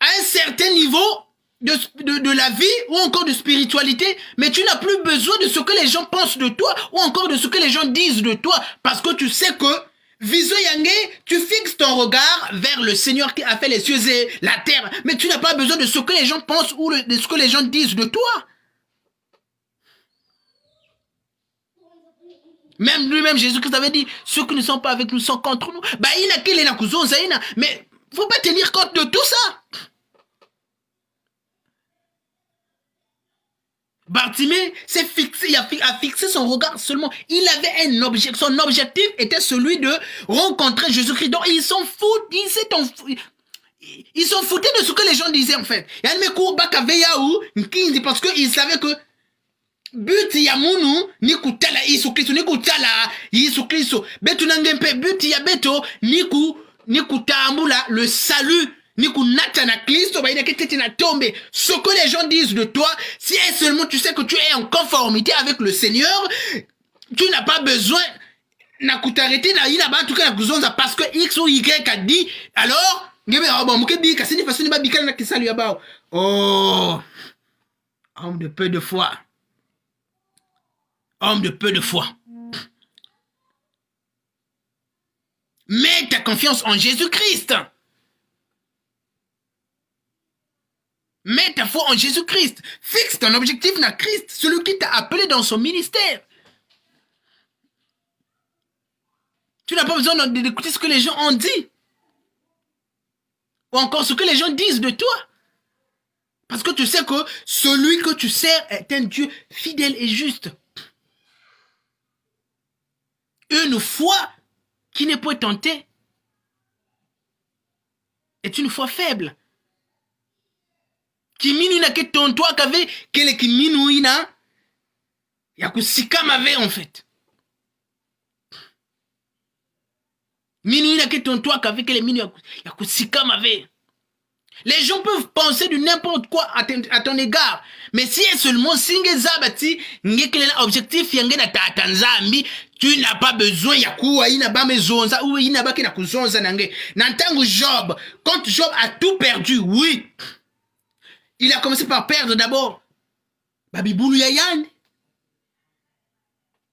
un certain niveau de la vie ou encore de spiritualité, mais tu n'as plus besoin de ce que les gens pensent de toi ou encore de ce que les gens disent de toi, parce que tu sais que Viso Yange, tu fixes ton regard vers le Seigneur qui a fait les cieux et la terre, mais tu n'as pas besoin de ce que les gens pensent ou de ce que les gens disent de toi. Même lui-même, Jésus-Christ avait dit, ceux qui ne sont pas avec nous sont contre nous. Mais il ne faut pas tenir compte de tout ça. Bartimée s'est fixé, a fixé son regard seulement. Il avait un objectif. Son objectif était celui de rencontrer Jésus-Christ. Donc ils s'en foutent. Ils s'en foutaient de ce que les gens disaient en fait. Parce qu'ils savaient que but ya munu ni kutala Yesu Kristo, ni kutala Yesu Kristo. Betu nangempe but ya beto ni kutambula le salut, ni kunata na Kristo ba inaketete na tombe. Ce que les gens disent de toi, si seulement tu sais que tu es en conformité avec le Seigneur, tu n'as pas besoin na kutarete na ina ba tuka na kuzonza parce que X ou Y a dit. Alors, ngebe bon mukebi kasini fasoni ba bikala na kisalu ya bao. Oh, homme de peu de foi. Homme de peu de foi. Mets ta confiance en Jésus-Christ. Mets ta foi en Jésus-Christ. Fixe ton objectif dans Christ, celui qui t'a appelé dans son ministère. Tu n'as pas besoin d'écouter ce que les gens ont dit. Ou encore ce que les gens disent de toi. Parce que tu sais que celui que tu sers est un Dieu fidèle et juste. Une foi qui n'est pas tentée est une foi faible. Kiminu na ke tontwa kave kele kiminu ina ya kusikama ve en fait. Minu ina ke tontwa kave kele minu ya kusikama ve. Les gens peuvent penser de n'importe quoi à ton égard. Mais si seulement singe zabati ngekele na objectif yange na tatanzambi, tu n'as pas besoin ya kuwa ina ba mezonza ou ina ba kina kuzonza nange. Nantangu Job, quand Job a tout perdu, oui. Il a commencé par perdre d'abord Babibulu ya Yann,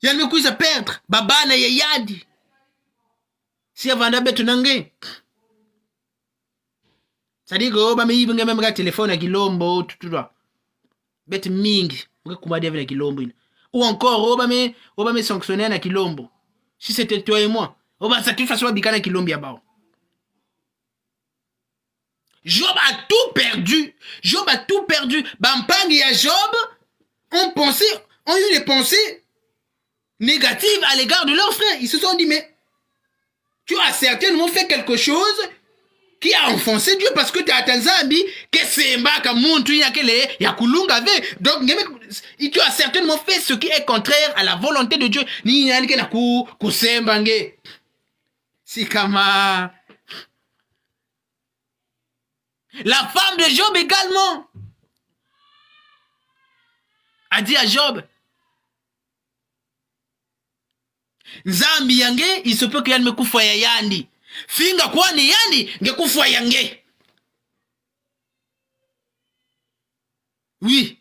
Yann me kuisa perdre. Babana ya yadi. Si avanda betu nange. Sadigo ba me yibinga memga telefone ya kilombo tutudwa. Bet mingi. Mge kumadia vile kilombo ina. Ou encore oba me sanctionner na kilombo. Si c'était toi et moi. Oba sa toute façon bikana kilombo ya bao. Job a tout perdu. Job a tout perdu. Bampangi ya Job ont eu des pensées négatives à l'égard de leurs frères. Ils se sont dit, mais tu as certainement fait quelque chose qui a enfoncé Dieu parce que tu as atteint Zambi, que c'est mbaka muntu ya kulunga ve. Donc, tu as certainement fait ce qui est contraire à la volonté de Dieu. Ni yanike na kusembange. Si kama. La femme de Job également a dit à Job, Nzambi yange, il se peut que yann me kufa ya yandi. Finga kwani yandi, nge kufa yange. Oui.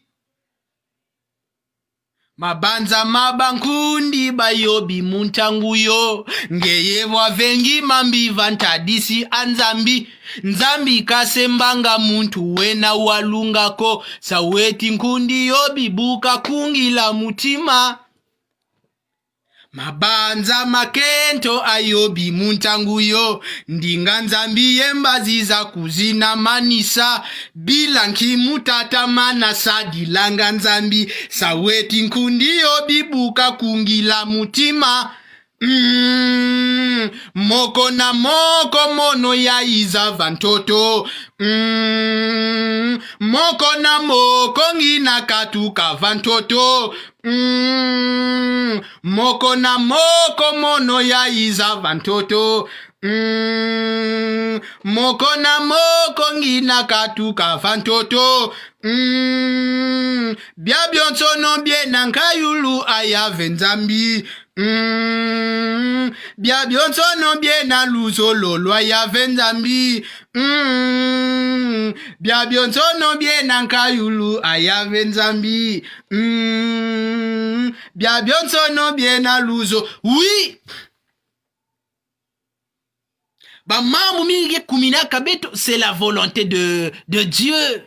Mabanza mabankundi bayobi muntanguyo. Ngeye vengi mambi vantadisi anzambi. Nzambi kasembanga muntu wena walungako. Saweti nkundi yobi buka kungila mutima. Mabanza makento ayobi muntanguyo. Ndinga nzambi yembazi za kuzina manisa. Bilanki mutata manasa dilanga nzambi. Saweti nkundi yobi buka kungila mutima. Moko na moko mono ya iza vantoto. Moko na moko ngina katuka vantoto. Moko na moko mono ya iza vantoto. Moko na moko ngina katuka vantoto. Bia bionso no bie nankayulu aya venzambi. Bia bionso no bie na luzo lolo aya venzambi. Bia bionso no bie nankayulu aya venzambi. Bia bionso no bie na luzo. Oui. Ba mamu mingi kumina kabeto, c'est la volonté de Dieu.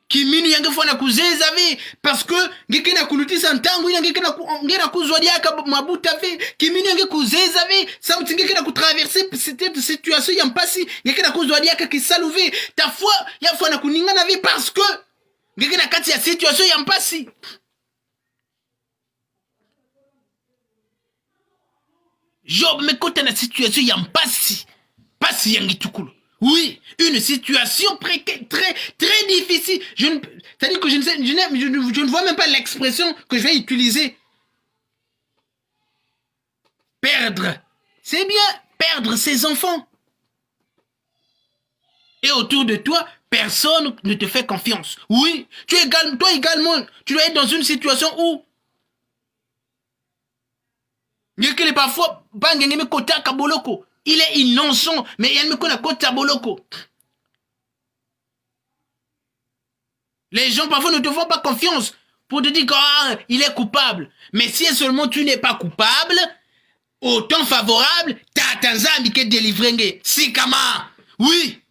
Kiminu yange fwana kuzeza vi parce que ngeke na kulutisa ntangu ina ngeke na kuzwadia ka mabuta vi kiminu yange kuzeza vi ça ngeke na kutraverser cette situation yampasi ngeke na kuzwadia ka kisaluvi ta foi ya fwana kuningana vi parce que ngeke na kati ya situation yampasi. Job me kote na situation yampasi pasi yangi tukulu. Oui, une situation précaire, très, très difficile. C'est-à-dire que je ne vois même pas l'expression que je vais utiliser. Perdre. C'est bien, perdre ses enfants. Et autour de toi, personne ne te fait confiance. Oui, toi également, tu dois être dans une situation où parfois, il est innocent, mais il me connaît kota boloko. Les gens parfois ne te font pas confiance pour te dire qu'il est coupable. Mais si seulement tu n'es pas coupable, au temps favorable, t'as Tanzanie qui est délivré. Si kama, oui.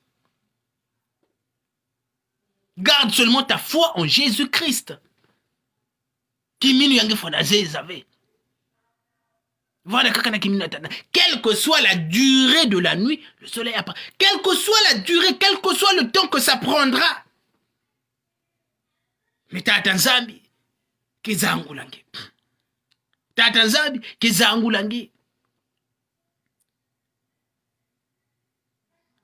Garde seulement ta foi en Jésus-Christ. Quelle que soit la durée de la nuit, le soleil apparaît. Quelle que soit la durée, quel que soit le temps que ça prendra. Mais tata Nzambi kezangulangi. Tata Nzambi kezangulangi.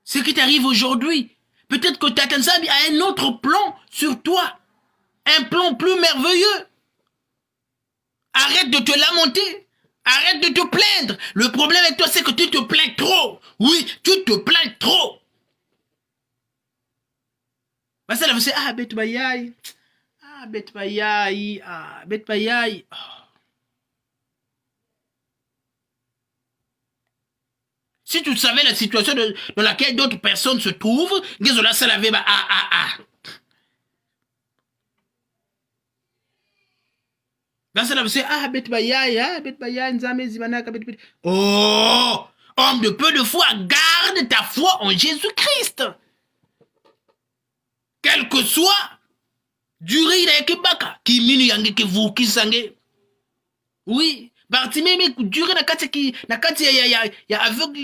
Ce qui t'arrive aujourd'hui, peut-être que Tata Nzambi a un autre plan sur toi. Un plan plus merveilleux. Arrête de te lamenter. Arrête de te plaindre. Le problème avec toi, c'est que tu te plains trop. Oui, tu te plains trop. Parce que là, vous savez, bête bayaï. Bête bayaï. Bête bayaï. Si tu savais la situation dans laquelle d'autres personnes se trouvent, désolé, ça l'avait, Oh, homme de peu de foi, garde ta foi en Jésus-Christ. Quel que soit durée de baka qui minu yange ke vous qui sangue. Oui, Bartimée mais durée na kati ya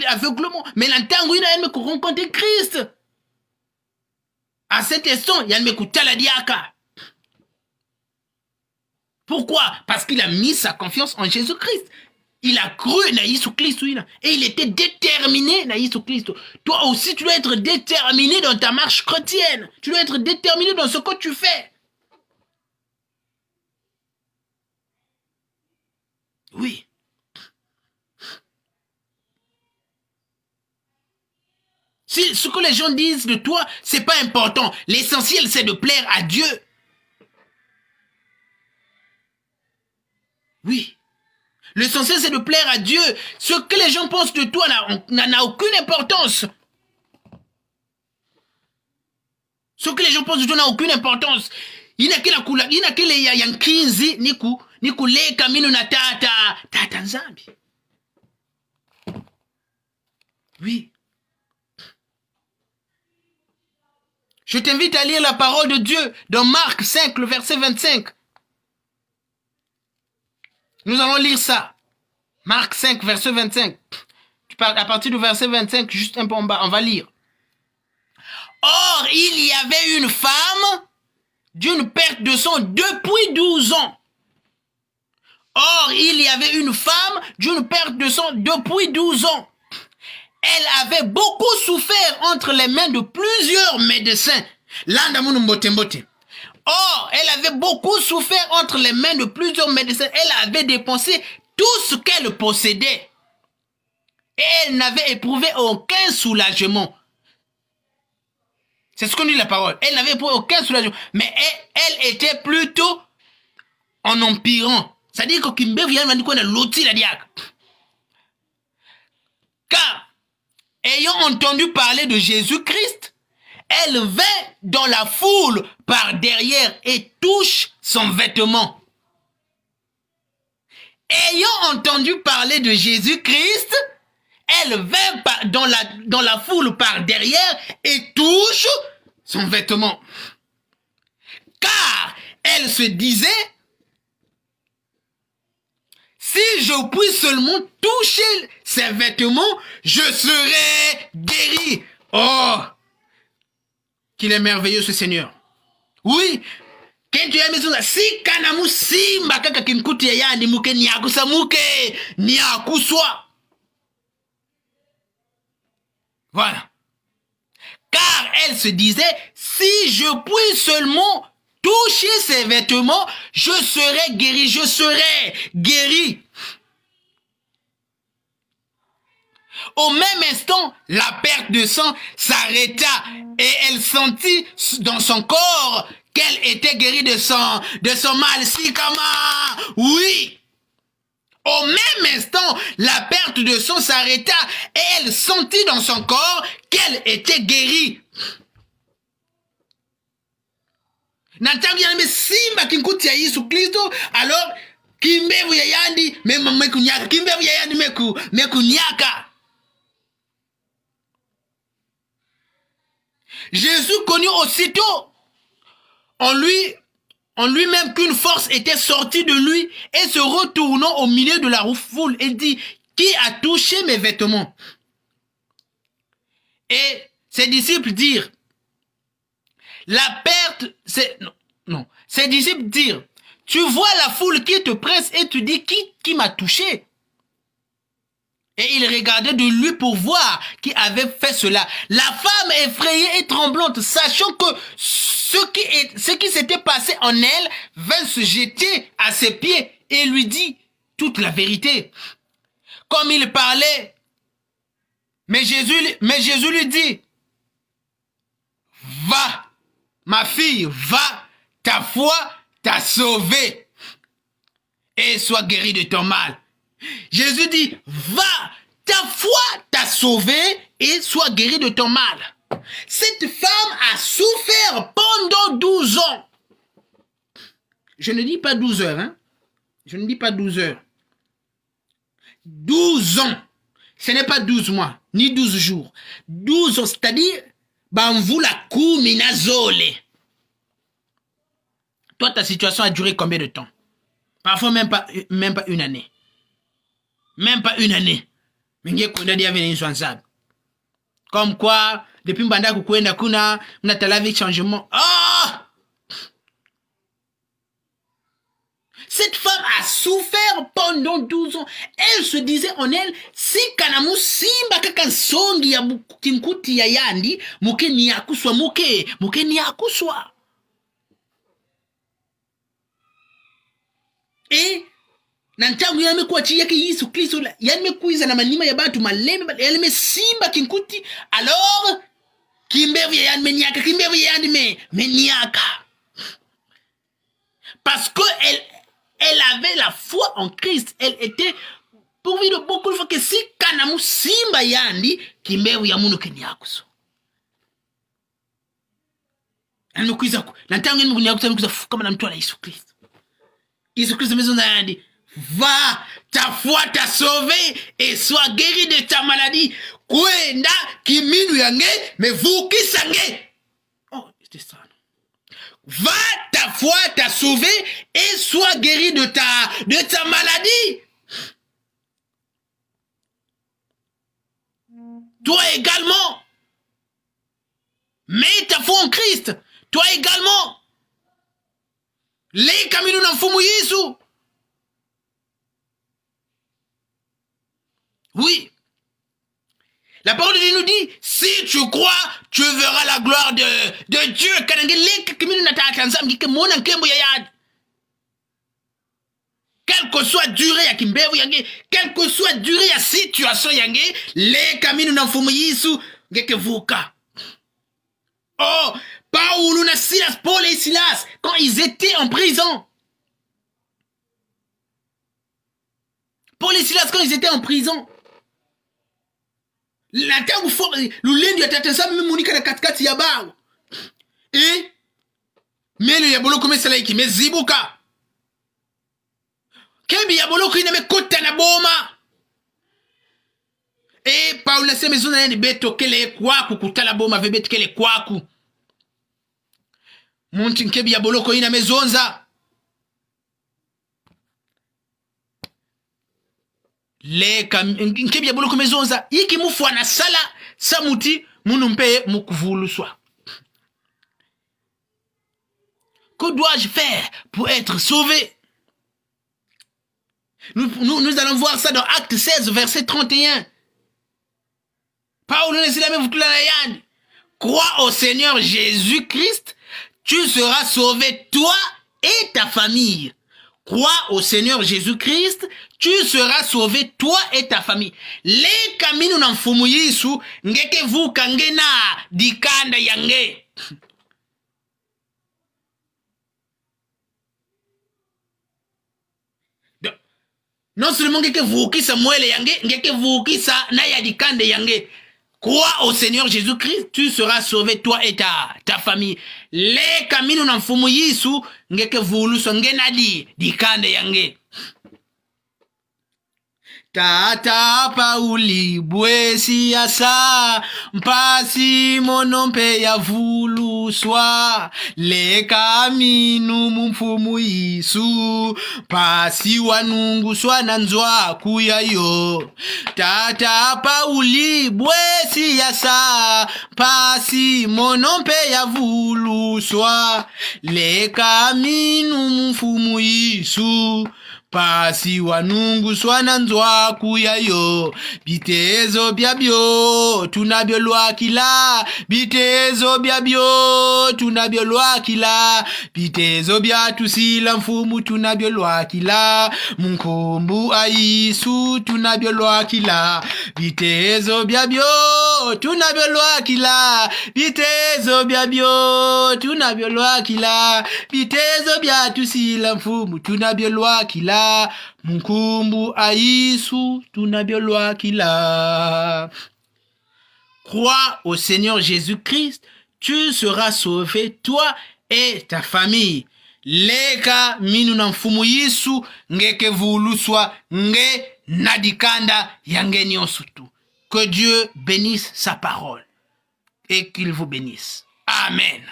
aveuglement, mais l'entango il a me rencontrer Christ. À cet instant, il y a me kutala diaka. Pourquoi? Parce qu'il a mis sa confiance en Jésus-Christ. Il a cru na Jésus-Christ et il était déterminé na Jésus-Christ. Toi aussi, tu dois être déterminé dans ta marche chrétienne. Tu dois être déterminé dans ce que tu fais. Oui. Si ce que les gens disent de toi, c'est pas important. L'essentiel, c'est de plaire à Dieu. Oui. L'essentiel, c'est de plaire à Dieu. Ce que les gens pensent de toi n'a aucune importance. Ce que les gens pensent de toi n'a aucune importance. Il n'y a que les yankinzi, niku leka minu na tata nzambi. Oui. Je t'invite à lire la parole de Dieu dans Marc 5, le verset 25. Nous allons lire ça. Marc 5, verset 25. À partir du verset 25, juste un peu en bas, on va lire. Or, il y avait une femme d'une perte de sang depuis 12 ans. Or, il y avait une femme d'une perte de sang depuis 12 ans. Elle avait beaucoup souffert entre les mains de plusieurs médecins. Or, elle avait beaucoup souffert entre les mains de plusieurs médecins. Elle avait dépensé tout ce qu'elle possédait. Et elle n'avait éprouvé aucun soulagement. C'est ce qu'on dit la parole. Elle n'avait éprouvé aucun soulagement. Mais elle était plutôt en empirant. C'est-à-dire que Kimbe vient de dire l'outil la diacre. Car, ayant entendu parler de Jésus-Christ, elle vint dans la foule par derrière et touche son vêtement. Ayant entendu parler de Jésus-Christ, elle vint dans la foule par derrière et touche son vêtement. Car elle se disait, si je puis seulement toucher ses vêtements, je serai guéri. Oh, qu'il est merveilleux ce Seigneur. Oui, quand tu as mis ça, si kanamu simba kaka kinkuti ya yani muke nyakusa muke nyakuswa. Voilà. Car elle se disait, si je puis seulement toucher ses vêtements, je serai guéri, je serai guéri. Au même instant, la perte de sang s'arrêta et elle sentit dans son corps qu'elle était guérie de son mal. Sikama, oui. Au même instant, la perte de sang s'arrêta et elle sentit dans son corps qu'elle était guérie. Alors, kimbevu ya yandi mekunyaka, kimbevu ya yandi mekunyaka. Jésus connut aussitôt en lui-même qu'une force était sortie de lui et se retournant au milieu de la foule, il dit, qui a touché mes vêtements? Et ses disciples dirent, la perte, ses disciples dirent, tu vois la foule qui te presse et tu dis, qui m'a touché? Et il regardait de lui pour voir qui avait fait cela. La femme effrayée et tremblante, sachant que ce qui s'était passé en elle, vint se jeter à ses pieds et lui dit toute la vérité. Comme il parlait, mais Jésus lui dit, va, ma fille, va, ta foi t'a sauvée et sois guérie de ton mal. Jésus dit, va, ta foi t'a sauvé et sois guéri de ton mal. Cette femme a souffert pendant 12 ans. Je ne dis pas 12 heures, hein. Je ne dis pas 12 heures. 12 ans. Ce n'est pas 12 mois, ni 12 jours. 12 ans, c'est-à-dire, Bamvula Kumina Zole. Toi, ta situation a duré combien de temps? Parfois même pas une année. Même pas une année. Comme quoi, depuis Mbanda Kukwenda Kuna, Natalavi changement. Ah! Cette femme a souffert pendant 12 ans. Elle se disait en elle, si kanamu simba kaka songi ya kinkuti ya yandi, muke ni akuswa muke ni akuswa. Nantangu yamekuwa chi yake Yesu Kristo yamekuiza na manima ya bantu malembe yalime simba kinkuti alors kimbevu ya yandi meniaka kimbevu ya yandi meniaka parce que elle avait la foi en Christ, elle était pourvue de beaucoup de fois que si kanamu simba yandi kimbevu ya munu keniakuso yamekuiza nantangu yamekuiza kama na mtu wa Yesu Kristo. Yesu Kristo maison yandi va, ta foi t'a sauvé et sois guéri de ta maladie. Kwenda kiminu yange, mais vous qui sangue. Oh, c'était ça. Va, ta foi t'a sauvé et sois guéri de ta maladie. Toi également. Mets ta foi en Christ. Toi également. Les kaminu n'enfumu Yesu. Oui. La parole de Dieu nous dit, si tu crois, tu verras la gloire de Dieu. Quelle que soit durée ya kimbevu yange, quelle que soit durée ya situation yange, les kaminu na mfumu Yesu ngeke vuka. Oh, Paul na Silas, Paul et Silas, quand ils étaient en prison. Paul et Silas, quand ils étaient en prison. La tangu fo lulendi atatasa munika na katikati ya bao. Mele ya boloko mesala iki mezibuka. Kebi ya boloko ina mekota na boma. Paul na sema zona yani beto kele kwaku kutala boma vebeto kele kwaku. Munti nkebi ya boloko ina mezonza. Nkebi ya boloko mezonza iki mufu na sala samuti munu mpe mukuvuluswa. Que dois-je faire pour être sauvé? Nous allons voir ça dans Acte 16 verset 31. Paul crois au Seigneur Jésus-Christ, tu seras sauvé toi et ta famille. Crois au Seigneur Jésus-Christ, tu seras sauvé toi et ta famille. Les kaminu na mfumu Yesu ngeke vuka ngena dikanda yange. Non seulement ngeke vukisa mwele yange, ngeke vukisa na ya dikande yange. Crois au Seigneur Jésus-Christ, tu seras sauvé toi et ta famille. Les kaminu na mfumu Yesu ngeke vuluso ngena dikande yange. Tata Pauli bwesi asa mpasi monompe ya vulu swa le kaminu mumfumu Yesu pasi wanungu swa nanzwa kuyayo. Tata Pauli bwesi asa pasi monompe ya vulu swa le kaminu mumfumu Yesu pasi wanungu swana nzwa kuyayo. Bitezo byabyo tunabyo lwakila, bitezo byabyo tunabyo lwakila, bitezo byatusila mfumu tunabyo lwakila, munkumbu Yesu tunabyo lwakila, bitezo byabyo tunabyo lwakila, bitezo byabyo tunabyo lwakila, bitezo byatusila mfumu tunabyo lwakila, munkumbu Yesu tunabyo lwakila. Crois au Seigneur Jésus-Christ, tu seras sauvé toi et ta famille. leka minu na mfumu Yesu ngeke vuluswa nge nadikanda yange nyonso tu. Que Dieu bénisse sa parole et qu'il vous bénisse. Amen.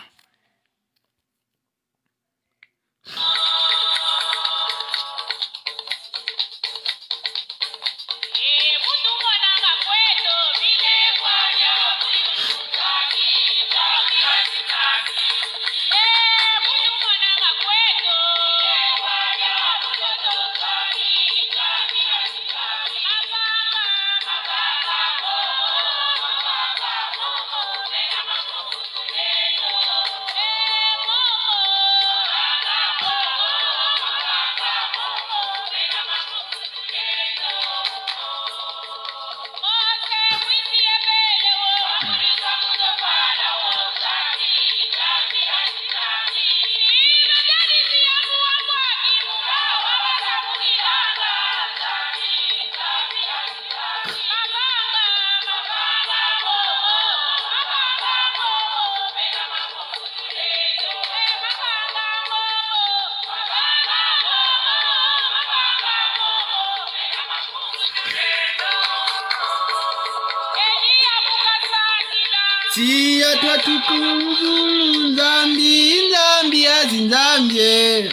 Tia twa tukuzulu nzambi nzambi azinzambye.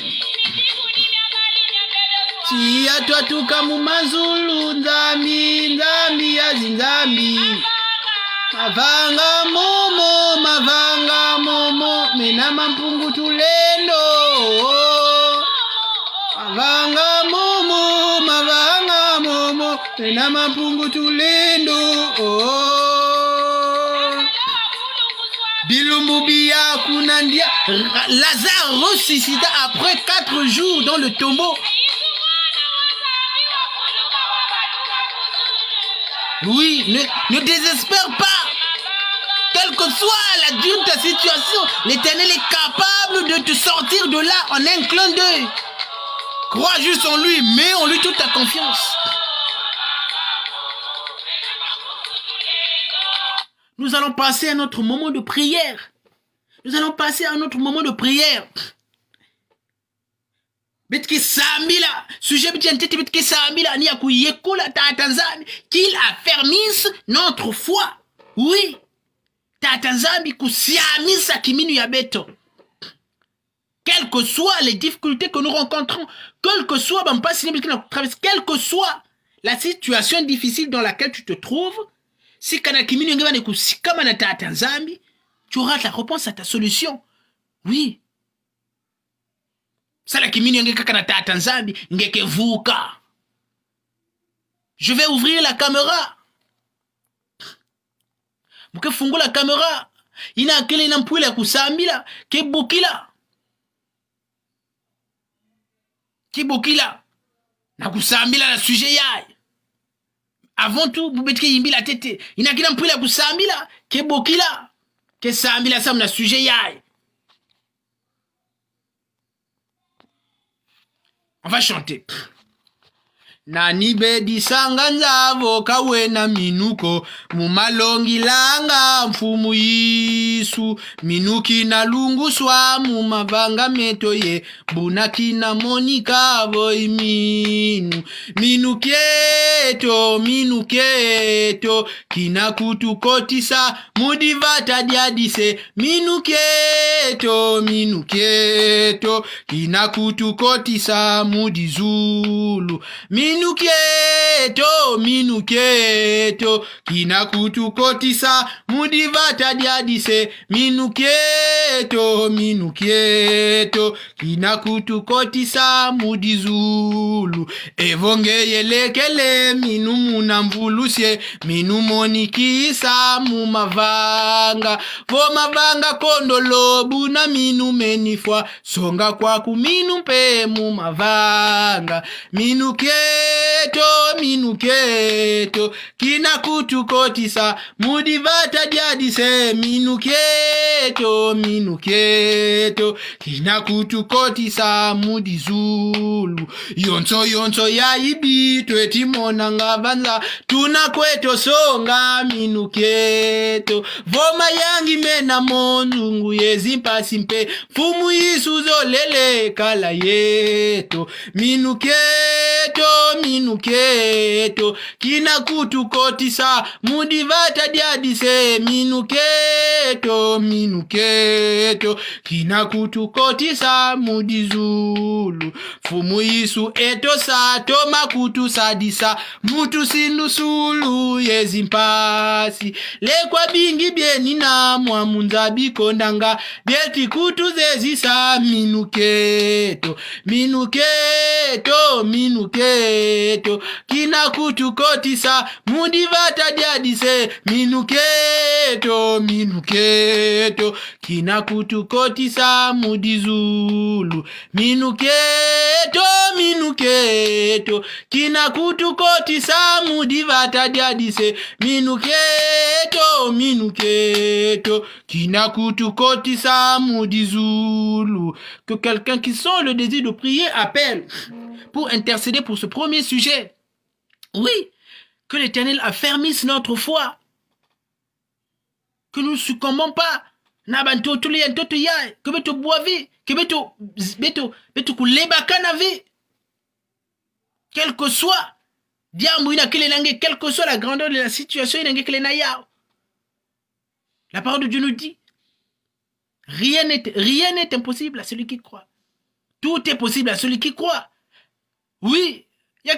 Tia twa tukamu mazulu nzambi nzambi azinzambi. Mavanga momo mena mampungu tulendo. Mavanga momo mena mampungu tulendo. Bilumubia kunandia. Lazare ressuscita après 4 jours dans le tombeau. Oui, ne désespère pas. Quelle que soit la dure de ta situation, l'Éternel est capable de te sortir de là en un clin d'œil. Crois juste en lui, mets en lui toute ta confiance. Nous allons passer à notre moment de prière. Nous allons passer à notre moment de prière. Betki Samila, sujet bitantete betki Samila, ni akuyekula tatanzami, qu'il affermisse notre foi. Oui, tatanzami kusiamisa kiminu ya beto. Quelles que soient les difficultés que nous rencontrons, quelle que soit la situation difficile dans laquelle tu te trouves, si kana kiminu ngeba ne kusikama na tatanzami, tu auras la réponse à ta solution. Oui. Sala kimini ngeke kana tatanzambi ngeke vuka. Je vais ouvrir la caméra. Muke fungu la caméra. Ina akele ina mpwile kusambila ke bokila. Ke bokila. Na kusambila na sujet yai. Avant tout, vous betke yimbi la tete. Ina kina mpwile kusambila ke bokila. Ke sambila sam na sujet yai. On va chanter. Nani bedi sanga nzavo kawena minuko mumalongi langa mfumu Yesu minuki na lungu swa mumavanga metoye bunaki na monika boy minukieto kina kutukotisa mudivata diadise minukieto kina kutukotisa mudizulu minukieto kina kutukotisa mudivata diadise minukieto kina kutukotisa mudizulu evonge yelekele minu munamvulusye minu monikisa mumavanga vomavanga kondolobu na minu menifwa songa kwa kuminu mpe mumavanga minukieto minuketo kina kutukotisa mudivata diadise minuketo kina kutukotisa mudizulu yonso ya ibito etimona ngavanza tuna kweto songa minuketo voma yangi mena monzungu yezimpasi mpe fumu isuzo lele kala yeto minuketo kina kutukotisa mudivata diadise minuketo kina kutukotisa mudizulu fumu isu eto sato makutu sadisa mutu sinusulu yezimpasi lekwa bingi bieni na mwamunza bikondanga bieti kutu zezisa minuketo kina kutukotisa mudivata diadise minuketo kina kutukotisa mudizulu minuketo kina kutukotisa mudivata diadise minuketo kina kutukotisa mudizulu. Que quelqu'un qui sent le désir de prier appelle pour intercéder pour ce premier sujet. Oui, que l'Éternel affermisse notre foi. Que nous ne succombons pas. Que beto boive, que beto kulebaka vie. Quel que soit, quelle que soit la grandeur de la situation, la parole de Dieu nous dit, rien n'est impossible à celui qui croit. Tout est possible à celui qui croit. Oui. Il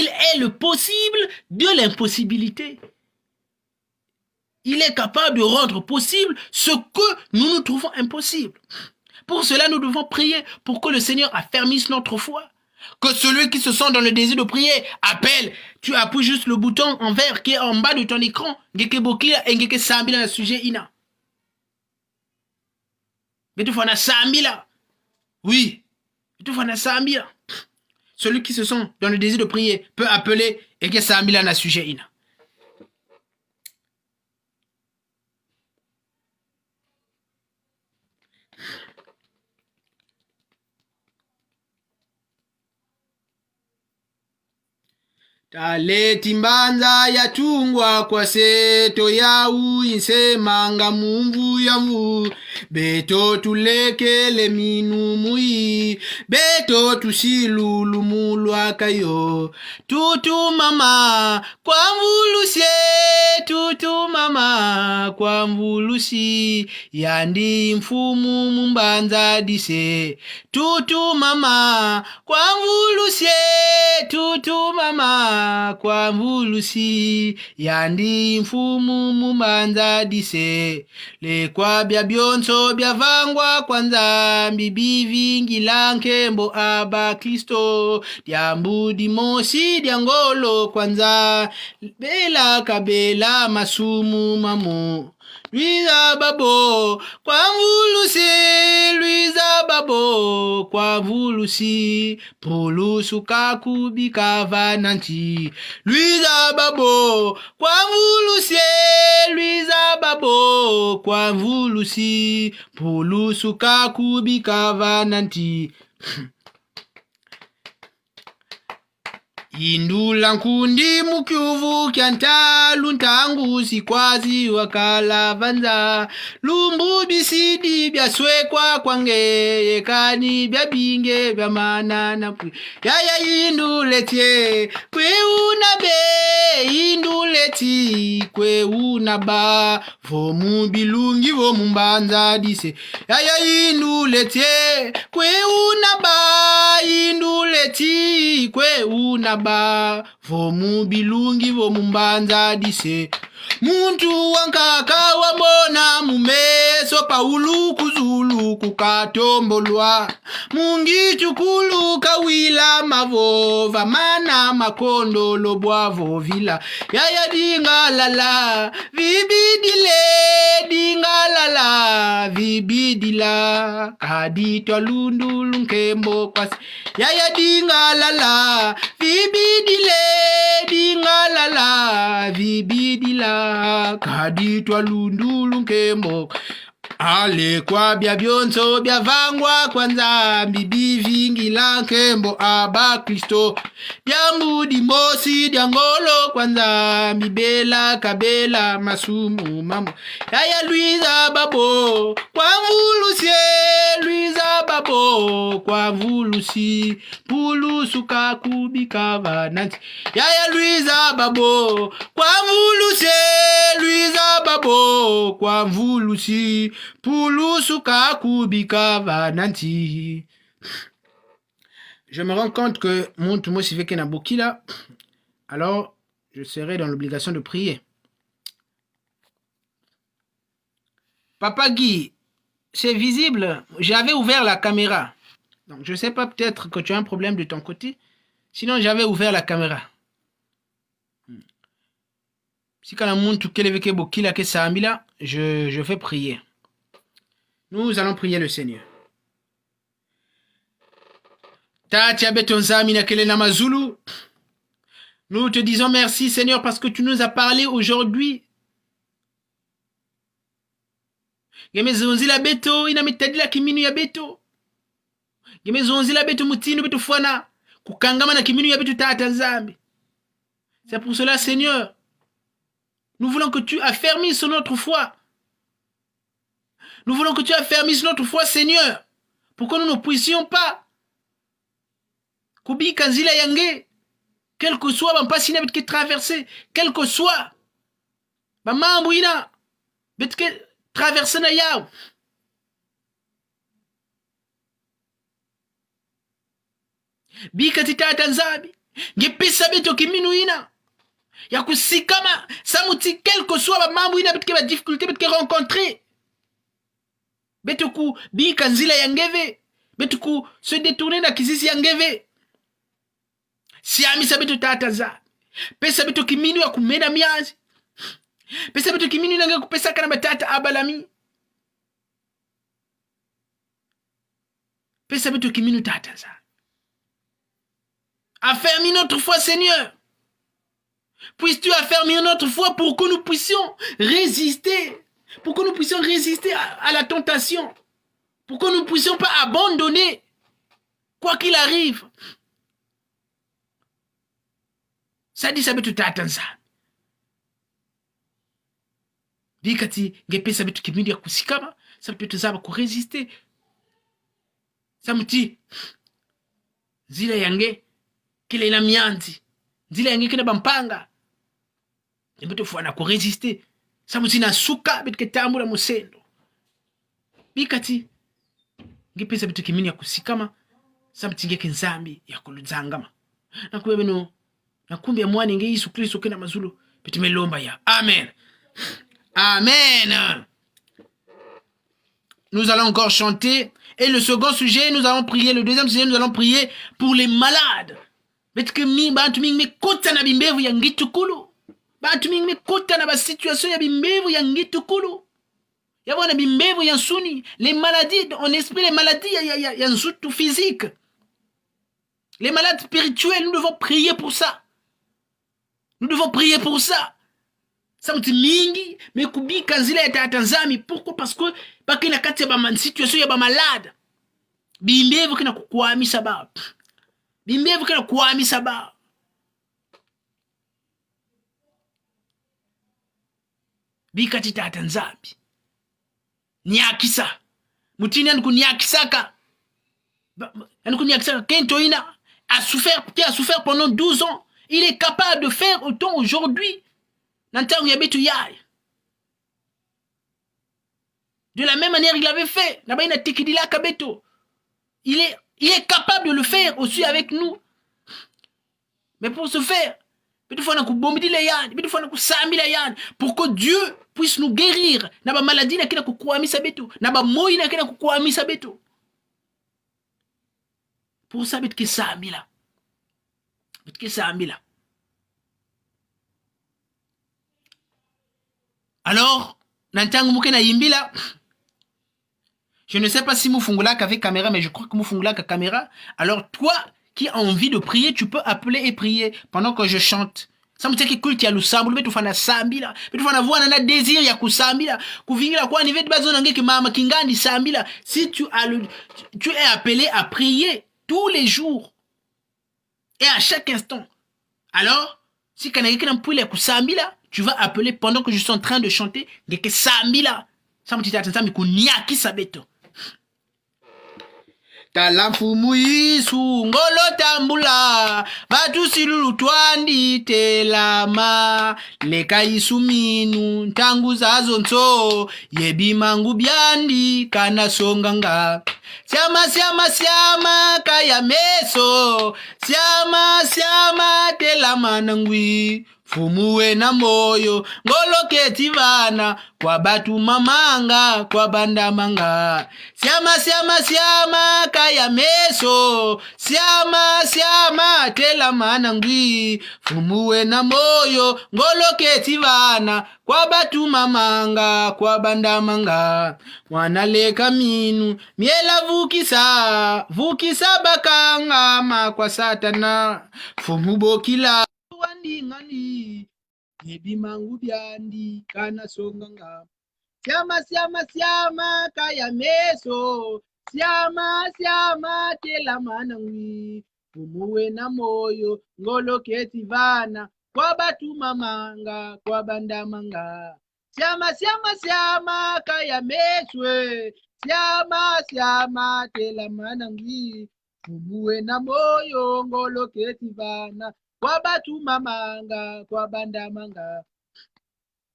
est le possible de l'impossibilité. Il est capable de rendre possible ce que nous trouvons impossible. Pour cela, nous devons prier pour que le Seigneur affermisse notre foi. Que celui qui se sent dans le désir de prier appelle. Tu appuies juste le bouton en vert qui est en bas de ton écran. Oui. Celui qui se sent dans le désir de prier peut appeler et que ça a mis là sujet. Taleti mbanza yatungwa kwa seto yau insemanga mumbu yamu beto tulekele minumui beto tusilulu mulwa kayo tutu mama kwa mvulusi yandi mfumu mumbanza dise tutu mama kwa mvulusi yandi mfumu mumbanza dise lekwa bya byonso byavangwa kwanza mbibi vingila nkembo aba Kristo dyambudi mosi dyangolo kwanza bela kabela masumu mamo Luiza babo kwa mvulusi pulusu kakubi kavananti Luiza babo kwa mvulusi pulusu kakubi kavananti Indula nkundi mukyuvu kyantalu ntangu sikwazi wakala vanza lumbu bisidi byaswekwa kwange yekani byabinge byamanana pwi yaya induletie kwe una ba vomu bilungi vomu mbanza dise yaya induletie kwe una ba vomu bilungi vomu mbanza dise muntu wankaka wambona mumeso paulu kuzulu kukatombolwa mungi chukulu kawila mavova mana makondo lobwavo vila yaya dingalala vibidile dingalala vibidila kaditwa lundulu nkembo kwasi yaya dingalala vibidile dingalala vibidila kaditwa lundulu nkembo ale kwa bya byonso bya vangwa kwa nzambi bivingila nkembo aba Kristo byangu dimosi dyangolo kwa nzambi bela kabela masumu mamu yaya Luiza babo kwa mvulusie Luiza babo kwa mvulusi pulusuka kubika vananti yaya Luiza babo kwa mvulusie Luiza babo kwa mvulusi pulusuka kubika vananti. Je me rends compte que mon tumo siveke na bokila, alors je serai dans l'obligation de prier. Papa Guy, c'est visible, j'avais ouvert la caméra. Donc je ne sais pas, peut-être que tu as un problème de ton côté. Sinon j'avais ouvert la caméra. Si quand je vais prier. Nous allons prier le Seigneur. Nous te disons merci Seigneur parce que tu nous as parlé aujourd'hui. Gemezonzila beto inamitadila kiminu ya beto. Gemezonzila beto mutinu beto fwana kukangama na kiminu ya beto tata nzambi. C'est pour cela Seigneur, nous voulons que tu affermisses notre foi. Nous voulons que tu affermisses notre foi Seigneur, pour que nous ne puissions pas kubika nzila yange, quel que soit bampasina betke traverser, quel que soit bamambu ina betke traverser na yao. Bika titata nzabi ngepesa beto kiminu ina ya kusikama samuti, quel que soit bamambu ina betke ba difficulté betke rencontrer beto ku bika nzila yangeve, beto ku se détourner na kizisi yangeve. Si amisa beto tata za pesa beto kiminu ya kumena miazi, pesa beto kiminu nange kupesa kana batata abalami, pesa beto kiminu tata za. Affermis notre foi Seigneur, puisses-tu affermir notre foi pour que nous puissions résister, pour que nous puissions résister à la tentation, pour que nous ne puissions pas abandonner quoi qu'il arrive. Ça dit ça betu tatanza. Dikati ngepe ça betu kimindi ya kusikama, ça betu zaba ku résister. Ça muti zila yange kile ina mianzi, zila yange kina bampanga. Betu fwana ku résister. Ça muti na suka betu ketambula musendo. Dikati ngepe ça betu kimindi ya kusikama, ça muti ngeke nzambi ya kuluzangama. Na kuwe beno na kumbi ya mwana inge Yesu Kristo kena mazulu betumelomba ya. Amen. Amen. Nous allons encore chanter. Et le second sujet, nous allons prier. Le deuxième sujet, nous allons prier pour les malades. Betke mi bantu mingi mekota na bimbevu ya ngitukulu. Bantu mingi mekota na ba situation ya bimbevu ya ngitukulu. Ya wana bimbevu ya suni. Les maladies en esprit, les maladies ya nsutu physique. Les malades spirituels, nous devons prier pour ça. Nous devons prier pour ça. Ça me dit mingi, mais kubi kanzila ya tatanzami. Pourquoi? Parce que baki na kati ya ba situation ya ba malade. Bimbevu kina kukuamisa ba. Bimbevu kina kukuamisa ba. Bikati tatanzami. Nyakisa. Mutini anu kunyakisaka. Anu kunyakisaka kento ina a souffert pendant 12 ans. Il est capable de faire autant aujourd'hui. De la même manière il avait fait. Il est capable de le faire aussi avec nous. Mais pour ce faire, pour que Dieu puisse nous guérir. Pour ça, alors, nantangu muke na yimbila, Je ne sais pas si Moufungulaka avec caméra, mais je crois que Moufungulaka caméra. Alors toi qui as envie de prier, tu peux appeler et prier pendant que je chante. Ça me dit que culte ya lusambu betu fana sambila betu fana voix na désir ya kusambila kuvingira kwa ni vetu bazona ngeki mama kingandi sambila. Si tu as tu es appelé à prier tous les jours et à chaque instant. Alors si kanageki na mpule ya kusambila, tu vas appeler pendant que je suis en train de chanter ngeki sambila. Ça me dit que kuniaki sabeto. Talamfumu Yesu ngolo tambula batu silulu twandi telama leka Yesu minu ntangu zazo nso yebimangu byandi kana songanga siama kaya meso siama telama nangwi fumuwe na moyo ngolo ketivana kwa batu mamanga kwa bandamanga siama kaya meso siama telama nangwi fumuwe na moyo ngolo ketivana kwa batu mamanga kwa bandamanga mwana leka minu miela vukisa bakanga ma kwa satana fumubokila wandingani yebimangu byandi kana songanga siama kaya meso siama telama nangwi fumuwe na moyo ngolo ketivana kwa batu mamanga kwa bandamanga siama kaya meswe siama telama nangwi fumuwe na moyo ngolo ketivana kwa batu mamanga kwa bandamanga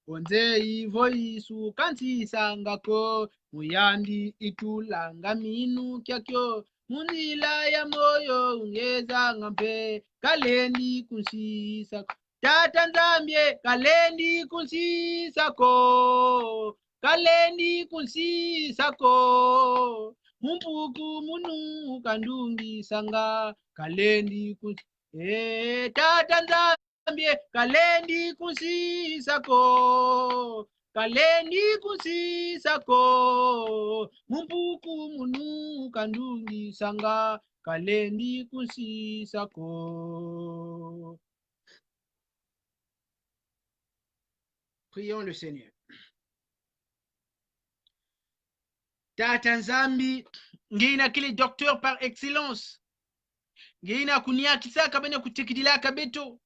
onze ivo Yesu kansisangako muyandi itulanga minu kyakyo munila ya moyo ungeza ngampe kalendi kunsisako tata nzambye kalendi kunsisako mumpuku munu kandungi sanga kalendi kunsisako tata nzambye kalendi kunsisako mumpuku munu kandungi sanga kalendi kunsisako. Prions le Seigneur. Tata nzambi ngina kile docteur par excellence ngina kunia kisaka banya kutekidila kabeto.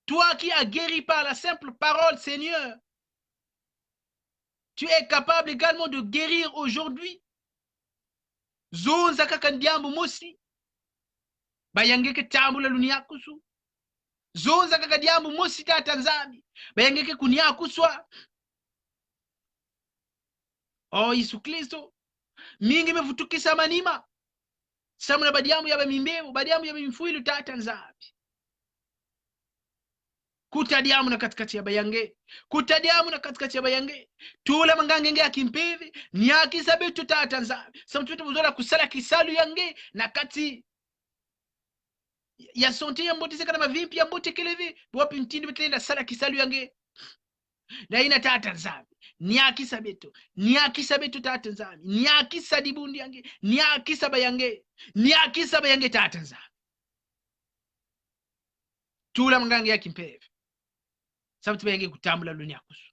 Toi qui as guéri par la simple parole, Seigneur, tu es capable également de guérir aujourd'hui. Zonza kakandiambu mosi bayangeke tambula lunia kusu. Zonza kakadiambu mosi tata nzambi bayangeke kunia kuswa. Oh Yesu Kristo mingi mevutukisa manima samuna badiamu yabe mimbebu badiamu yabe mfuilu tata nzambi kutadiamu na katikati ya bayange kutadiamu na katikati ya bayange tula mangange nge akimpivi ni akisabitu tata nzambi samtutu buzola kusala kisalu yange na kati ya sonte ya mbote sekana mavimpi ya mbote kelevi wapi mtindi betenda sala kisalu yange na ina tata nzambi ni akisabitu tata nzambi ni akisa dibundi yange ni akisa bayange tata nzambi tula mangange ya kimpevi sababu tubayenge kutambula lunia kusu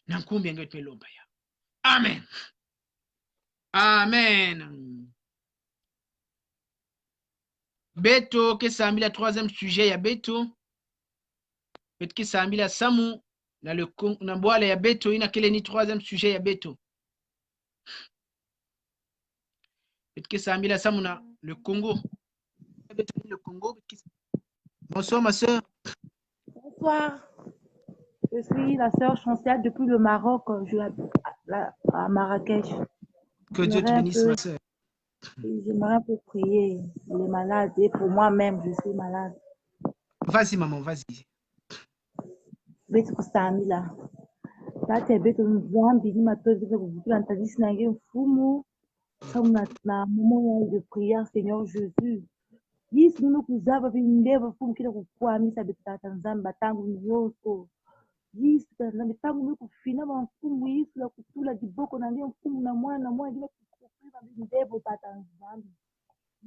na nkumbi yange tumelomba ya amen amen. Beto kesambila troisième sujet ya beto beto kesambila samu na le na bwala ya beto ina kile ni troisième sujet ya beto beto kesambila samu na le Congo beto le Congo. Bonsoir ma soeur. Bonsoir, je suis la sœur Chanciat depuis le Maroc, je à Marrakech. Que Dieu te bénisse ma soeur. J'aimerais un peu prier pour les malades et pour moi-même, je suis malade. Vas-y maman, vas-y. Beto kustamila. Tate beto nzambi ni matozi beto kuvutula ntadisi nange mfumu. Comme na moment de prière, Seigneur Jésus. Yesu nino kuzaba bindeba mfumu kila kukwamisa beto tata nzambi batangu nyoso. Yesu na mitango mimi kufina ba mfumu Yesu la kutula diboko na ndio mfumu na mwana bila kukufina ndebo tata nzambi.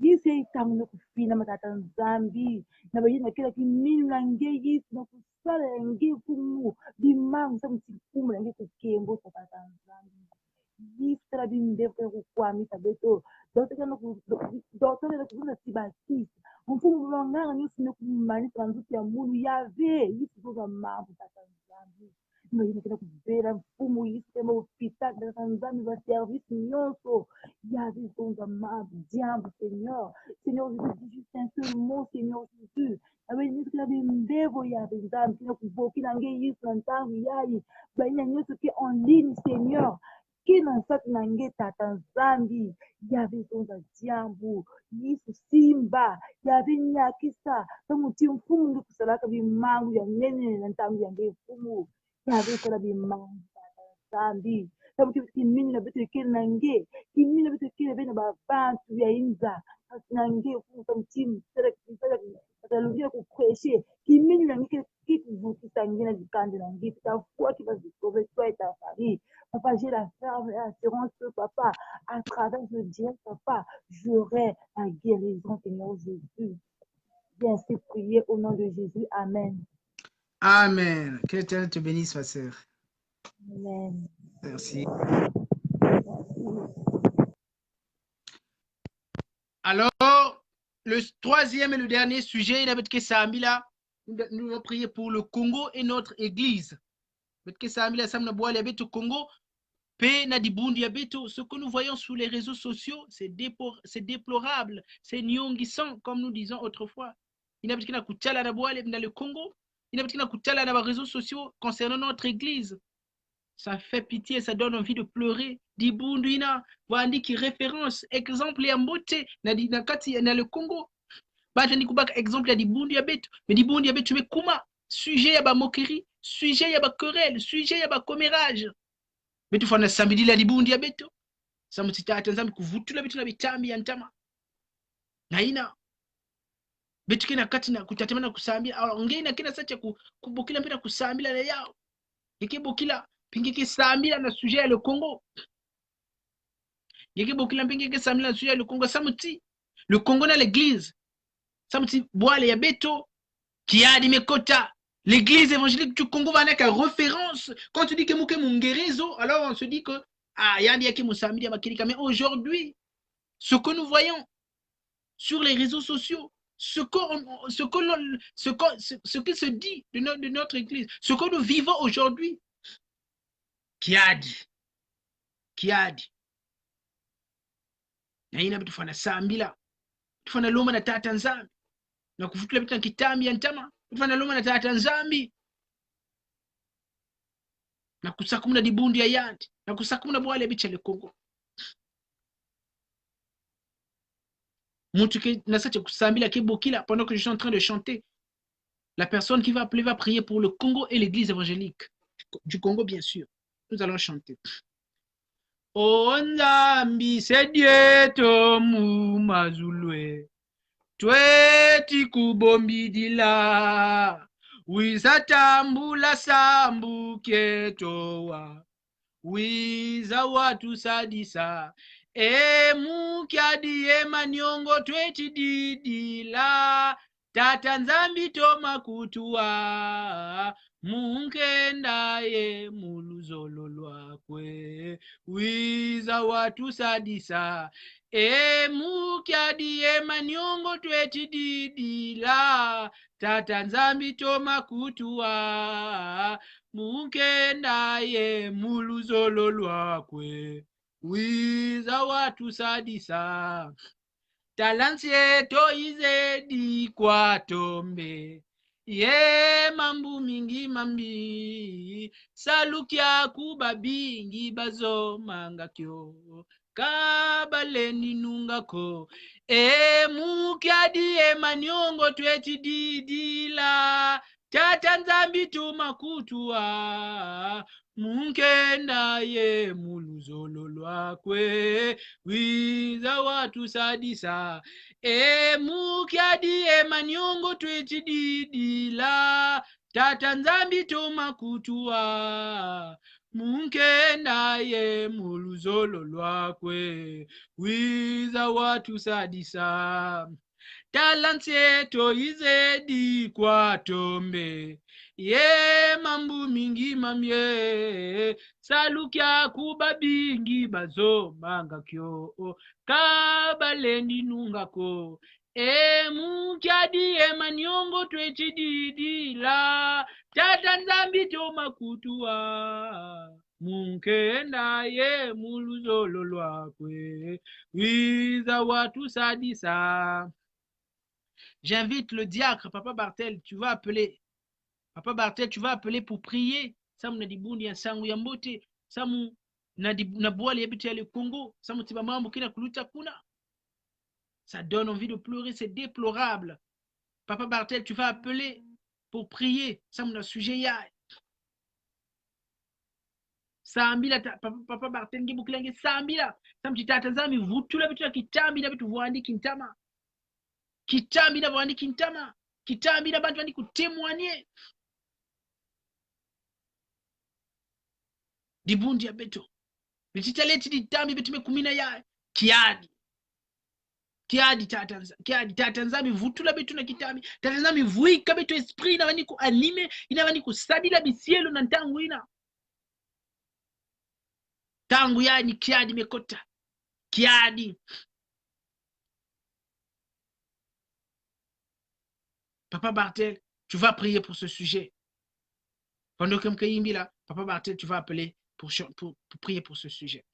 Yesu itango mimi kufina matata nzambi na bayina kila kimini na nge Yesu na kusala nge kumu bimangu sa mtifumu na nge kukembo tata nzambi. Yesu la bindebo kwa kukwamisa beto. Doteka na kuzuna sibatisi. Mfumu mwanganga nyusi mekummanisa nzuti ya mulu yave Yesu kwa mambo tata nzambi. Imagina kila kubera mfumu Yesu kama hospitali tata nzambi ba service nyonso yave zonza mambo diabo Seigneur. Seigneur Jésus, dis juste un seul mot Seigneur Jésus. Abe Yesu kila bindebo yave nzambi kila kuboki na nge Yesu na ntangu yayi. Ba ina nyonso ke en ligne Seigneur. Kina nsati na nge tata nzambi yave zonza diambu Yesu simba yave nyakisa tamuti mfumu nge kusalaka bimangu ya nene na ntangu ya nge mfumu yave sala bimangu tata nzambi tamuti kimini na beto ekele na nge kimini na beto ekele bena babantu ya inza na nge mfumu tamuti msala ataludia kupreshe kimini na nge kikuvukisa nge na dikande na nge tafua kibazikove toi ta famille. Papa, j'ai la ferme assurance que, papa, à travers le direct, papa, j'aurai la guérison, Seigneur Jésus. J'ai ainsi prié au nom de Jésus. Amen. Amen. Que l'Éternel te bénisse, ma sœur. Amen. Merci. Alors, le troisième et le dernier sujet, il avait que Samila. Nous allons prier pour le Congo et notre église. Que Samila, Samna Boale, le Congo. Ce que nous voyons sur les réseaux sociaux, c'est déplorable, c'est nyongisant, comme nous disons autrefois. Il n'y a pas de dans le Congo, il n'y a pas de dans les réseaux sociaux concernant notre église. Ça fait pitié, ça donne envie de pleurer. Dibunduina, Wandi qui référence, exemple, il y a Mbote, dans le Congo. Exemple, il y a Dibundu Abeto, mais Dibundu Abeto, mais Kuma, sujet à la moquerie, sujet à la querelle, sujet à la commérage. Mais tu fais un samedi la dibundi ya beto samutita atanzambi kuvutula bitu na bitambi ya ntama naina betu kina kati na kutatemana kusambia au ngena kina sacha kubukila mpira kusambila na yao yake bukila pingike sambila na sujet ya le Congo yake bukila pingike sambila na sujet ya le Congo samuti le Congo na l'église samuti boale ya beto kiadi mekota. L'église évangélique du Congo va avec référence. Quand tu dis que Mouké Mungerezo, alors on se dit que mais aujourd'hui, ce que nous voyons sur les réseaux sociaux, ce qui se dit de notre église, ce que nous vivons aujourd'hui, Kiadi. Na ina bitu fana sambila. Tufana loma na tata nzambi. Na kufutula bitu na kitambi ya ntama. Tufana loma na tata nzambi. Na kusakumuna dibundi ya yandi. Na kusakumuna bwale bicha le Congo. Mutuke nasache kusambila kibokila pendant que je suis en train de chanter. La personne qui va appeler va prier pour le Congo et l'église évangélique. Du Congo, bien sûr. Nous allons chanter. Onzambi sedieto mu mazulwe. Tweti kubombidila. Wisatambula sambu ketowa. Wiza watu sadisa. Mukyadi manyongo tweti didila. Tata nzambi toma kutua. Munkenda ye muluzolo lwakwe. Wiza watu sadisa. Mukyadi manyongo tweti didila. Tata nzambi toma kutua. Munkenda ye muluzolo lwakwe. Wiza watu sadisa. Talansi eto izedi kwa tombe. Ye mambu mingi mambi. Salukia kuba bingi bazo mangakyo. Kabaleni nungako. Mukyadi manyongo tweti didila. Tata nzambi tuma kutua. Munkenda ye muluzolo lwakwe. Wiza watu sadisa. Mukyadi manyongo tweti didila. tata nzambi toma kutua munkenda ye muluzolo lwakwe wiza watu sadisa talantieto izedi kwa tombe ye mambu mingi mamye salukya kuba bingi bazomanga kyo kabalendi nungako mukyadi emanyongo twechididila tata nzambi toma kutua munkenda ye muluzolo lwakwe wiza watu sadisa. J'invite le diacre, Papa Bartel, tu vas appeler. Papa Bartel, tu vas appeler pour prier. Samu nadibundi ya sangu ya mbote. Samu nabuali yabiti ya le Congo. Samu tibamambo kina kuluta kuna. Ça donne envie de pleurer, c'est déplorable. Papa Bartel, tu vas appeler pour prier. Samu na sujet ya. Sambila Papa Bartel ngibukilange sambila. Samu titatazami vutula bitu ya kitambi na bitu vuandi kintama. Kitambi na vuandi kintama. Kitambi na bantu wandi kutemwanye. Dibundi ya beto. Nititaleti ditambi betu mekumina ya kiadi. Kiadi tatanzami vutula betu na kitambi. Tatanzami vuika betu esprit ina wandi ku anime. Ina wandi ku sabila bisielo na ntangu ina. Tangu ya ni kiadi mekota. Kiadi. Papa Bartel, tu vas prier pour ce sujet. Pendant que Mkayimbi là, Papa Bartel, tu vas appeler pour prier pour ce sujet.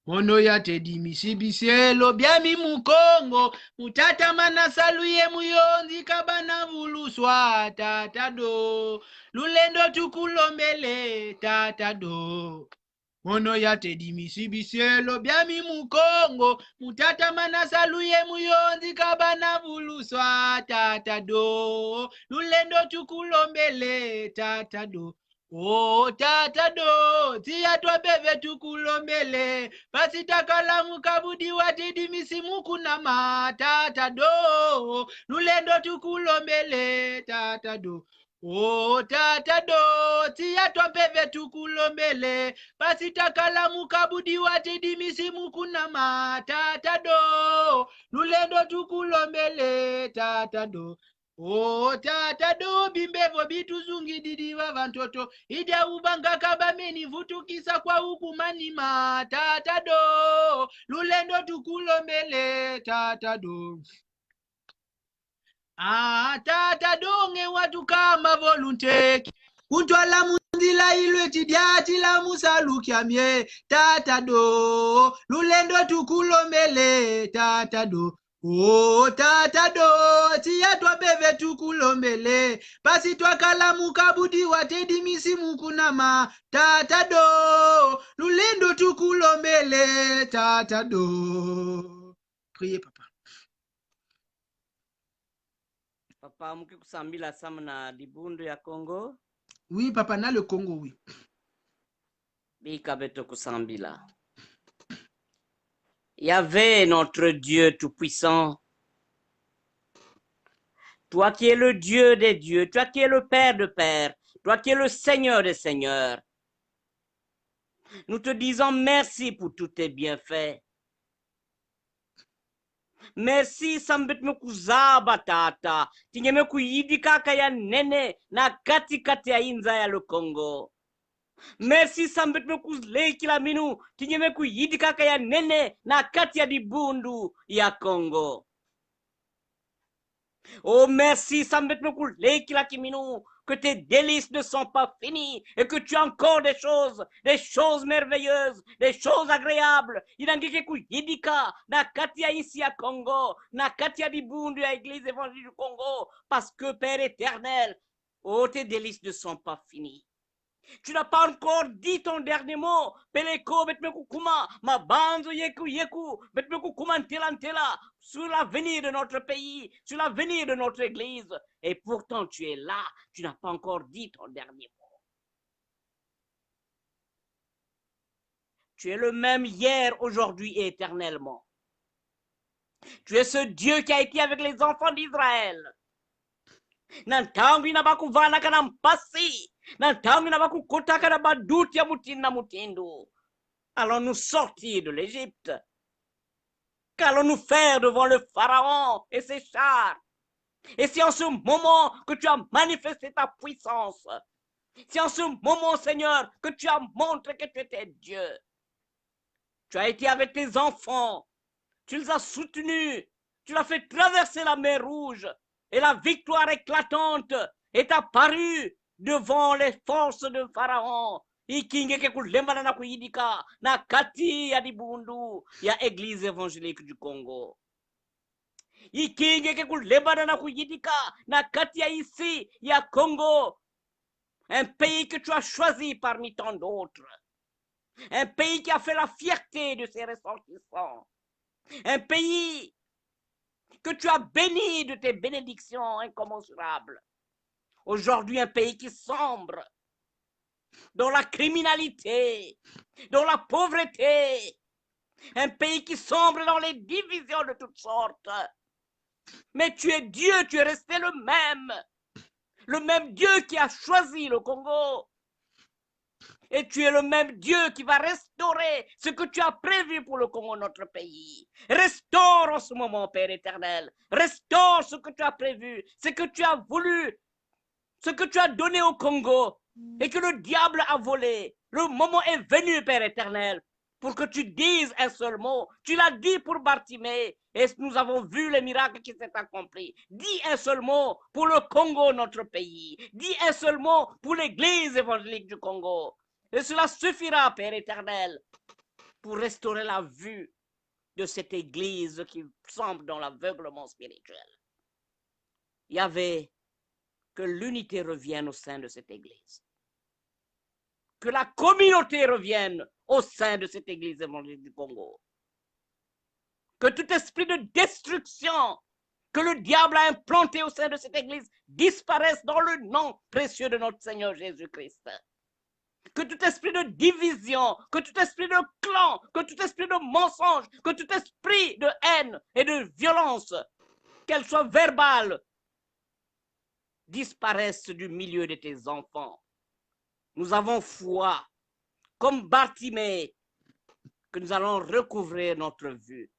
Ono ya tedi misibisielo biami mukongo mutata mana saluye muyonzi kabana vuluswa tatado lulendo tukulombele tatado. Ono ya tedi misibisielo biami mukongo mutata mana saluye muyonzi kabana vuluswa tatado lulendo tukulombele tatado. Oh tatado tia twabeve tukulombele pasitakala mukabudi watidi misimu kuna matatado lulendo tukulombele tatado. Oh tatado tia twabeve tukulombele pasitakala mukabudi watidi misimu kuna matatado lulendo tukulombele tatado. Oh tatado bimbevo bituzungi didiva vantoto ida ubanga kabameni vutukisa kwa hukumanima tatado lulendo tukulombele tatado. Tatado nge watu kama volunteki kuntwala munzila ilwe chidyati la musalukyamye tatado lulendo tukulombele tatado. Oh tatado tia twabeve tukulombele pasi twakala mukabudi watedi misimu kunama tatado lulendo tukulombele tatado. Priez papa. Papa muki kusambila samna dibundu ya Congo. Oui papa na le Congo oui. Bika beto kusambila. Yahvé, notre Dieu tout-puissant, toi qui es le Dieu des dieux, toi qui es le Père de pères, toi qui es le Seigneur des seigneurs, nous te disons merci pour tous tes bienfaits. Merci sambet me kuzaba tata, tinyeme kuyidi kaka ya nene na kati ya inza ya le Congo. Merci sambet me kuzle kila minu tinyeme kuyidi kaka ya nene na kati ya dibundu ya Congo. Oh merci sambet me kuzle kila kiminu que tes délices ne sont pas finis et que tu as encore des choses merveilleuses, des choses agréables. Inangike kuyidika na kati ya isi ya Congo, na kati ya dibundu ya Église évangélique du Congo, parce que Père éternel, oh tes délices ne sont pas finis. Tu n'as pas encore dit ton dernier mot. Peleko betme kukuma, ma banzo yeku betme kukuma ntela sur l'avenir de notre pays, sur l'avenir de notre église. Et pourtant tu es là, tu n'as pas encore dit ton dernier mot. Tu es le même hier, aujourd'hui et éternellement. Tu es ce Dieu qui a été avec les enfants d'Israël. na ntango ina bakuvanaka na mpasi, na ntango ina bakukotaka na baduti ya mutindi na mutindu. Allons-nous sortir de l'Égypte? Qu'allons-nous faire devant le Pharaon et ses chars? Et c'est en ce moment que tu as manifesté ta puissance. C'est en ce moment, Seigneur, que tu as montré que tu étais Dieu. Tu as été avec tes enfants. Tu les as soutenus. Tu l'as fait traverser la mer Rouge. Et la victoire éclatante est apparue devant les forces de Pharaon. Ikingeke kulembana na kuyidika na kati ya Dibundu ya Église évangélique du Congo. Ikingeke kulembana na kuyidika na kati ya ici ya Congo. Un pays que tu as choisi parmi tant d'autres. Un pays qui a fait la fierté de ses ressortissants. Un pays que tu as béni de tes bénédictions incommensurables. Aujourd'hui, un pays qui sombre dans la criminalité, dans la pauvreté. Un pays qui sombre dans les divisions de toutes sortes. Mais tu es Dieu, tu es resté le même Dieu qui a choisi le Congo. Et tu es le même Dieu qui va restaurer ce que tu as prévu pour le Congo, notre pays. Restaure en ce moment, Père éternel. Restaure ce que tu as prévu, ce que tu as voulu, ce que tu as donné au Congo et que le diable a volé. Le moment est venu, Père éternel, pour que tu dises un seul mot. Tu l'as dit pour Bartimée et nous avons vu les miracles qui s'est accomplis. Dis un seul mot pour le Congo, notre pays. Dis un seul mot pour l'Église évangélique du Congo. Et cela suffira, Père éternel, pour restaurer la vue de cette Église qui semble dans l'aveuglement spirituel. Yahvé, que l'unité revienne au sein de cette Église. Que la communauté revienne au sein de cette Église évangélique du Congo. Que tout esprit de destruction que le diable a implanté au sein de cette Église disparaisse dans le nom précieux de notre Seigneur Jésus-Christ. Que tout esprit de division, que tout esprit de clan, que tout esprit de mensonge, que tout esprit de haine et de violence, qu'elle soit verbale, disparaisse du milieu de tes enfants. Nous avons foi, comme Bartimée, que nous allons recouvrir notre vue,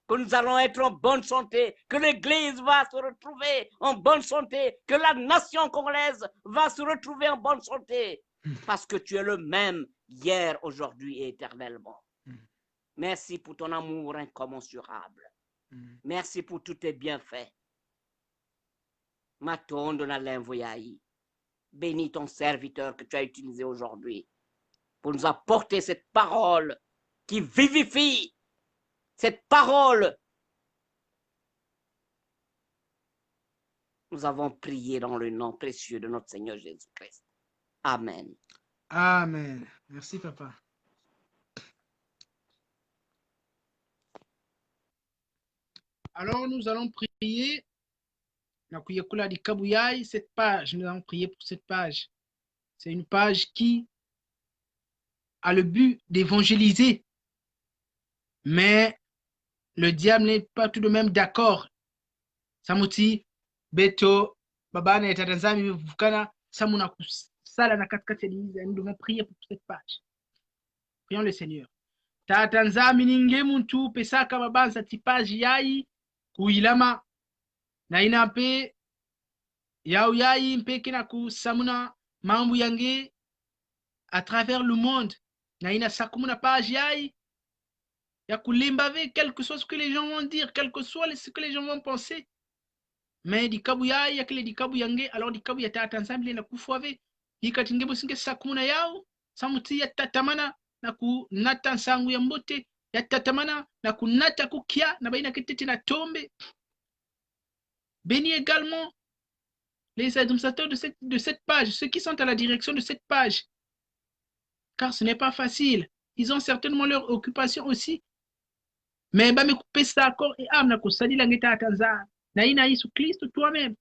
que nous allons être en bonne santé, que l'Église va se retrouver en bonne santé, que la nation congolaise va se retrouver en bonne santé, parce que tu es le même hier, aujourd'hui et éternellement. Merci pour ton amour incommensurable. Merci pour tous tes bienfaits. Maton Donalin Voyaï, bénis ton serviteur que tu as utilisé aujourd'hui pour nous apporter cette parole qui vivifie, cette parole. Nous avons prié dans le nom précieux de notre Seigneur Jésus-Christ. Amen. Amen. Merci, papa. Alors, nous allons prier. Cette page, nous allons prier pour cette page. C'est une page qui a le but d'évangéliser. Mais le diable n'est pas tout de même d'accord. Samuti, Beto, Babana et Tatanzami, Vukana, Samuna Sala na katikati ya nous devons prier pour cette page. Prions le Seigneur. Tatanzami ninge muntu pesaka babanza tipaji yai kuilama na ina mpe yau yai mpe kina kusamuna mambu yange à travers le monde na ina sakumuna page yai ya kulimbave quel que soit ce que les gens vont dire, quel que soit ce que les gens vont penser. Mais dikabu yai yakile dikabu yange alors dikabu ya tatanzami na kufuave ikatingebo singe sakumuna yao samuti ya tatamana na kunata nsangu ya mbote ya tatamana na kunata kukia na baina ketete na tombe. Bénis également les administrateurs de cette page, ceux qui sont à la direction de cette page, car ce n'est pas facile. Ils ont certainement leur occupation aussi. Mais me couper ça corps et âme na kusadi la ngeta tanza na ina Yesu Kristo toi-même.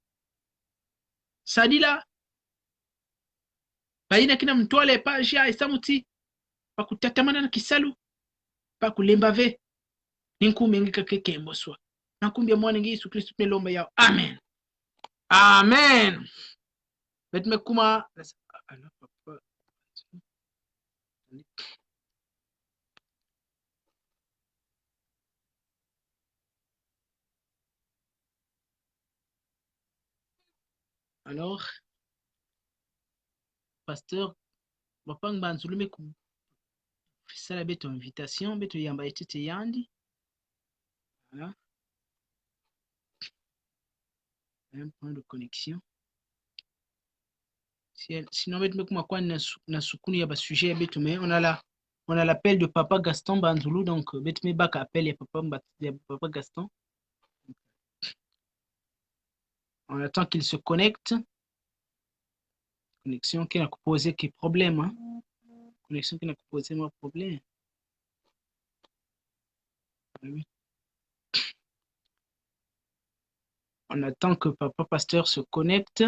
Sadi la baina kina mtwale page ya isamuti pa kutatamana na kisalu pa kulembave ninkume ngika kekemboswa nakumbia mwana ngi Yesu Kristo tunelomba yao. Amen. Amen. Betme kuma. Alors, papa. Alors, pasteur, papa Mbanzulu me ça la beto invitation, beto yamba etete yandi. Voilà. Un point de connexion. Sinon, beto me kuma kwa na sukuni ya sujet ya beto me on a l'appel de papa Gaston Banzulu, donc beto me baka appel ya papa Gaston. On attend qu'il se connecte. Connexion qui n'a pas posé quel problème, hein? Connexion qui n'a pas posé mon problème. Oui. On attend que papa pasteur se connecte.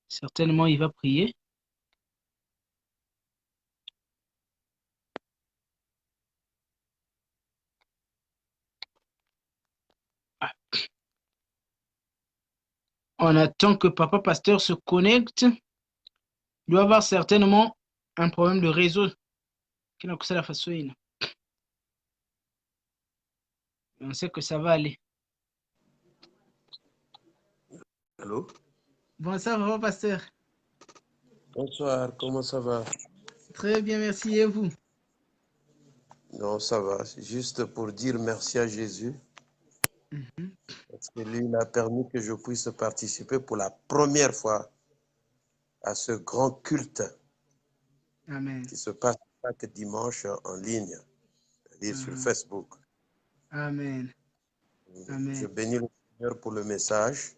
Certainement, il va prier. Ah. On attend que papa pasteur se connecte. Il doit avoir certainement un problème de réseau. Qui n'a que ça la façon. On sait que ça va aller. Allô? Bonsoir, papa pasteur. Bonsoir, comment ça va? Très bien, merci. Et vous? Non, ça va. C'est juste pour dire merci à Jésus. Parce que lui, il a permis que je puisse participer pour la première fois à ce grand culte Amen. qui se passe chaque dimanche en ligne, c'est-à-dire sur Facebook. Amen. Amen. Je bénis le Seigneur pour le message.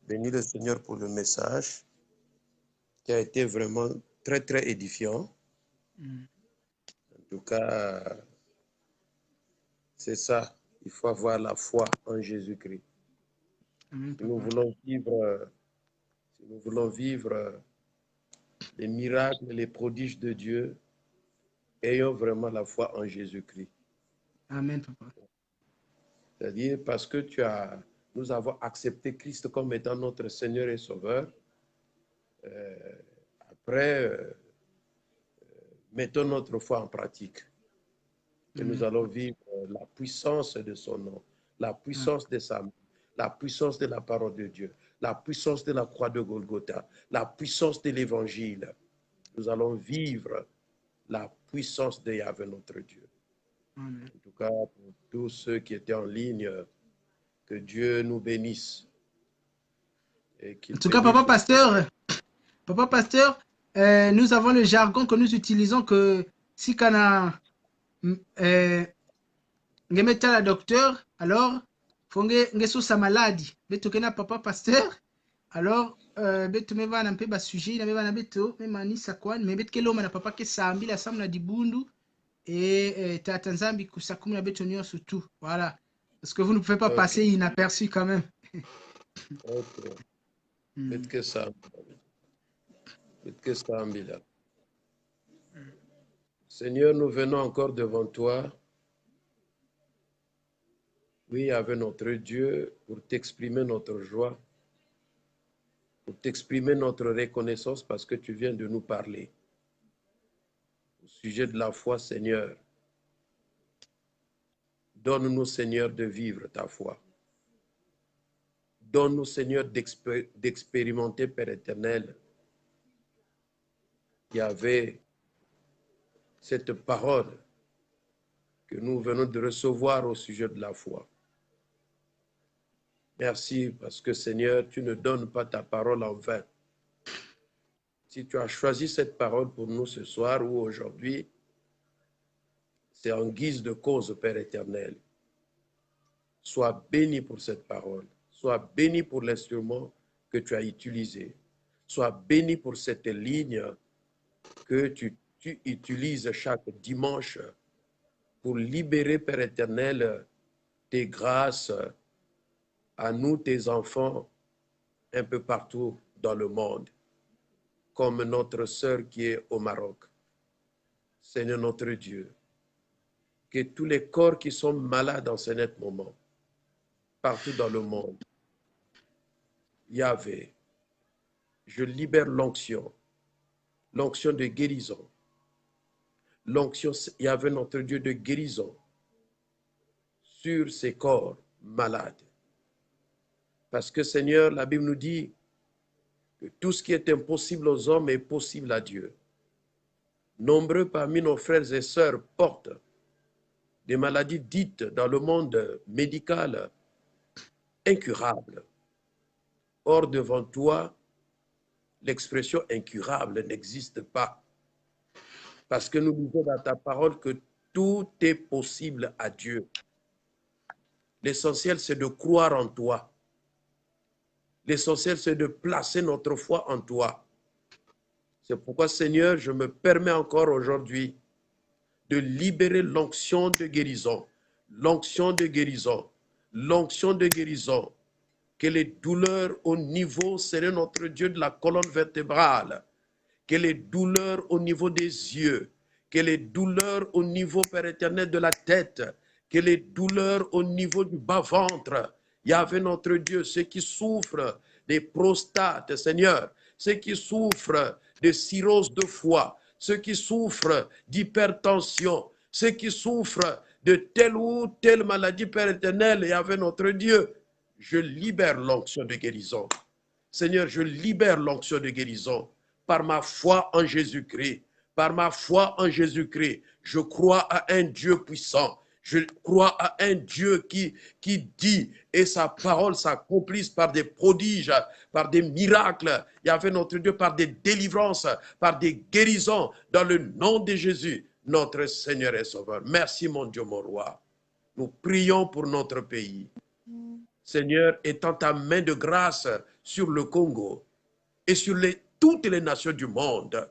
Bénis le Seigneur pour le message qui a été vraiment très, très édifiant. En tout cas, c'est ça. Il faut avoir la foi en Jésus-Christ. Si nous voulons vivre les miracles, les prodiges de Dieu, ayons vraiment la foi en Jésus-Christ. Amen, papa. C'est-à-dire parce que nous avons accepté Christ comme étant notre Seigneur et Sauveur. Après, mettons notre foi en pratique. Et nous allons vivre la puissance de son nom, la puissance de sa main, la puissance de la parole de Dieu, la puissance de la croix de Golgotha, la puissance de l'évangile. Nous allons vivre la puissance de Yahvé, notre Dieu. Amen. En tout cas, pour tous ceux qui étaient en ligne, que Dieu nous bénisse. En tout cas, papa pasteur, nous avons le jargon que nous utilisons que si kana ngemeta la docteur, alors fonge ngeso sa maladie. Beto kena papa pasteur, alors beto meva na mpe ba sujet na meva na beto mema ni sakwan me beto kelo na papa ke sambi la samna dibundu et tata nzambi kusakumi na beto nyonso tout. Voilà. Parce que vous ne pouvez pas passer inaperçu quand même. Ok. Faites que ça. Faites que ça, Ambila. Seigneur, nous venons encore devant toi. Oui, avec notre Dieu, pour t'exprimer notre joie, pour t'exprimer notre reconnaissance parce que tu viens de nous parler. Au sujet de la foi, Seigneur, donne-nous, Seigneur, de vivre ta foi. Donne-nous, Seigneur, d'expérimenter, Père éternel, qu'il y avait cette parole que nous venons de recevoir au sujet de la foi. Merci parce que, Seigneur, tu ne donnes pas ta parole en vain. Si tu as choisi cette parole pour nous ce soir ou aujourd'hui, c'est en guise de cause, Père éternel. Sois béni pour cette parole. Sois béni pour l'instrument que tu as utilisé. Sois béni pour cette ligne que tu utilises chaque dimanche pour libérer, Père éternel, tes grâces à nous, tes enfants, un peu partout dans le monde, comme notre sœur qui est au Maroc. Seigneur notre Dieu, que tous les corps qui sont malades en ce net moment, partout dans le monde, Yahvé, je libère l'onction de guérison. L'onction, Yahvé, notre Dieu, de guérison sur ces corps malades. Parce que, Seigneur, la Bible nous dit que tout ce qui est impossible aux hommes est possible à Dieu. Nombreux parmi nos frères et sœurs portent des maladies dites dans le monde médical incurables. Or, devant toi, l'expression incurable n'existe pas. Parce que nous disons dans ta parole que tout est possible à Dieu. L'essentiel, c'est de croire en toi. L'essentiel, c'est de placer notre foi en toi. C'est pourquoi, Seigneur, je me permets encore aujourd'hui de libérer l'onction de guérison. L'onction de guérison. L'onction de guérison. Que les douleurs au niveau, Seigneur notre Dieu, de la colonne vertébrale, que les douleurs au niveau des yeux, que les douleurs au niveau, Père éternel, de la tête, que les douleurs au niveau du bas-ventre, Yahvé notre Dieu, ceux qui souffrent des prostates, Seigneur, ceux qui souffrent de cirrhose de foie, ceux qui souffrent d'hypertension, ceux qui souffrent de telle ou telle maladie, Père éternel, Yahvé notre Dieu, je libère l'onction de guérison. Seigneur, je libère l'onction de guérison par ma foi en Jésus-Christ. Par ma foi en Jésus-Christ, je crois à un Dieu puissant. Je crois à un Dieu qui dit et sa parole s'accomplisse par des prodiges, par des miracles. Yahvé notre Dieu, par des délivrances, par des guérisons dans le nom de Jésus, notre Seigneur et Sauveur. Merci mon Dieu, mon roi. Nous prions pour notre pays. Seigneur, étends ta main de grâce sur le Congo et sur toutes les nations du monde.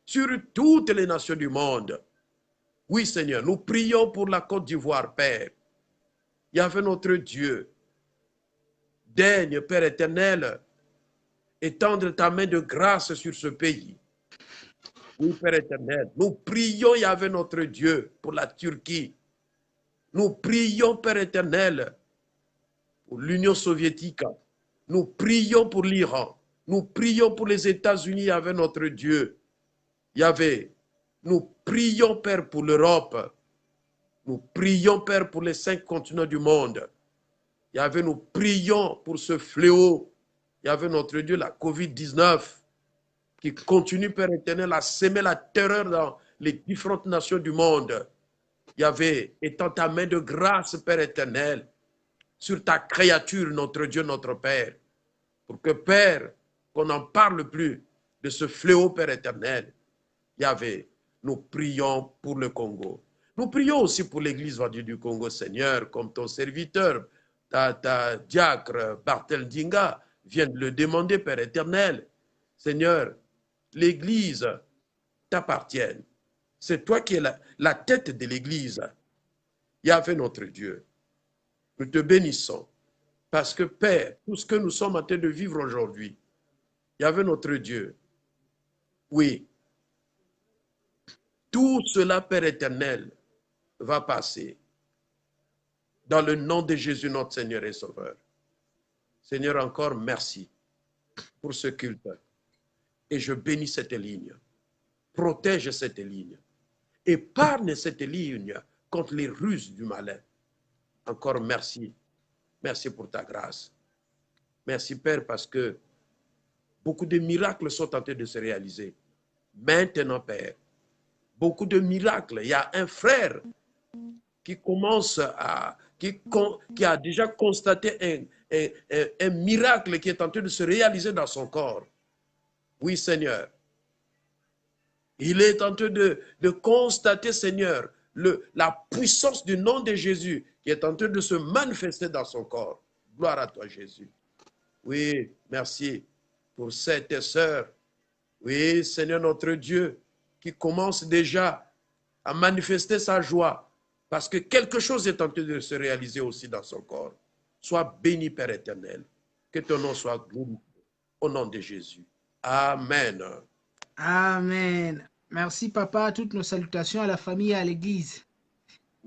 Sur toutes les nations du monde. Oui, Seigneur, nous prions pour la Côte d'Ivoire, Père. Yahvé notre Dieu, daigne, Père éternel, étendre ta main de grâce sur ce pays. Oui, Père éternel, nous prions, Yahvé notre Dieu, pour la Turquie. Nous prions, Père éternel, pour l'Union soviétique. Nous prions pour l'Iran. Nous prions pour les États-Unis, Yahvé notre Dieu. Yahvé, nous prions, Père, pour l'Europe. Nous prions, Père, pour les 5 continents du monde. Yahvé, nous prions pour ce fléau. Yahvé, notre Dieu, la COVID-19, qui continue, Père éternel, à s'aimer la terreur dans les différentes nations du monde. Yahvé, étends ta main de grâce, Père éternel, sur ta créature, notre Dieu, notre Père, pour que, Père, qu'on n'en parle plus de ce fléau, Père éternel. Yahvé, nous prions pour le Congo. Nous prions aussi pour l'Église vendue du Congo, Seigneur, comme ton serviteur, ta diacre Bartel Dinga vient de le demander, Père éternel. Seigneur, l'Église t'appartient. C'est toi qui es la tête de l'Église. Yahvé, notre Dieu, nous te bénissons parce que, Père, tout ce que nous sommes en train de vivre aujourd'hui, Yahvé, notre Dieu, oui, tout cela, Père éternel, va passer dans le nom de Jésus, notre Seigneur et Sauveur. Seigneur, encore merci pour ce culte. Et je bénis cette ligne. Protège cette ligne. Épargne cette ligne contre les ruses du malin. Encore merci. Merci pour ta grâce. Merci, Père, parce que beaucoup de miracles sont en train de se réaliser. Maintenant, Père, beaucoup de miracles. Il y a un frère qui qui a déjà constaté un miracle qui est en train de se réaliser dans son corps. Oui, Seigneur. Il est en train de constater, Seigneur, la puissance du nom de Jésus qui est en train de se manifester dans son corps. Gloire à toi, Jésus. Oui, merci pour cette sœur. Oui, Seigneur notre Dieu, qui commence déjà à manifester sa joie parce que quelque chose est en train de se réaliser aussi dans son corps. Sois béni, Père éternel. Que ton nom soit glorifié. Au nom de Jésus. Amen. Amen. Merci, Papa. Toutes nos salutations à la famille et à l'Église.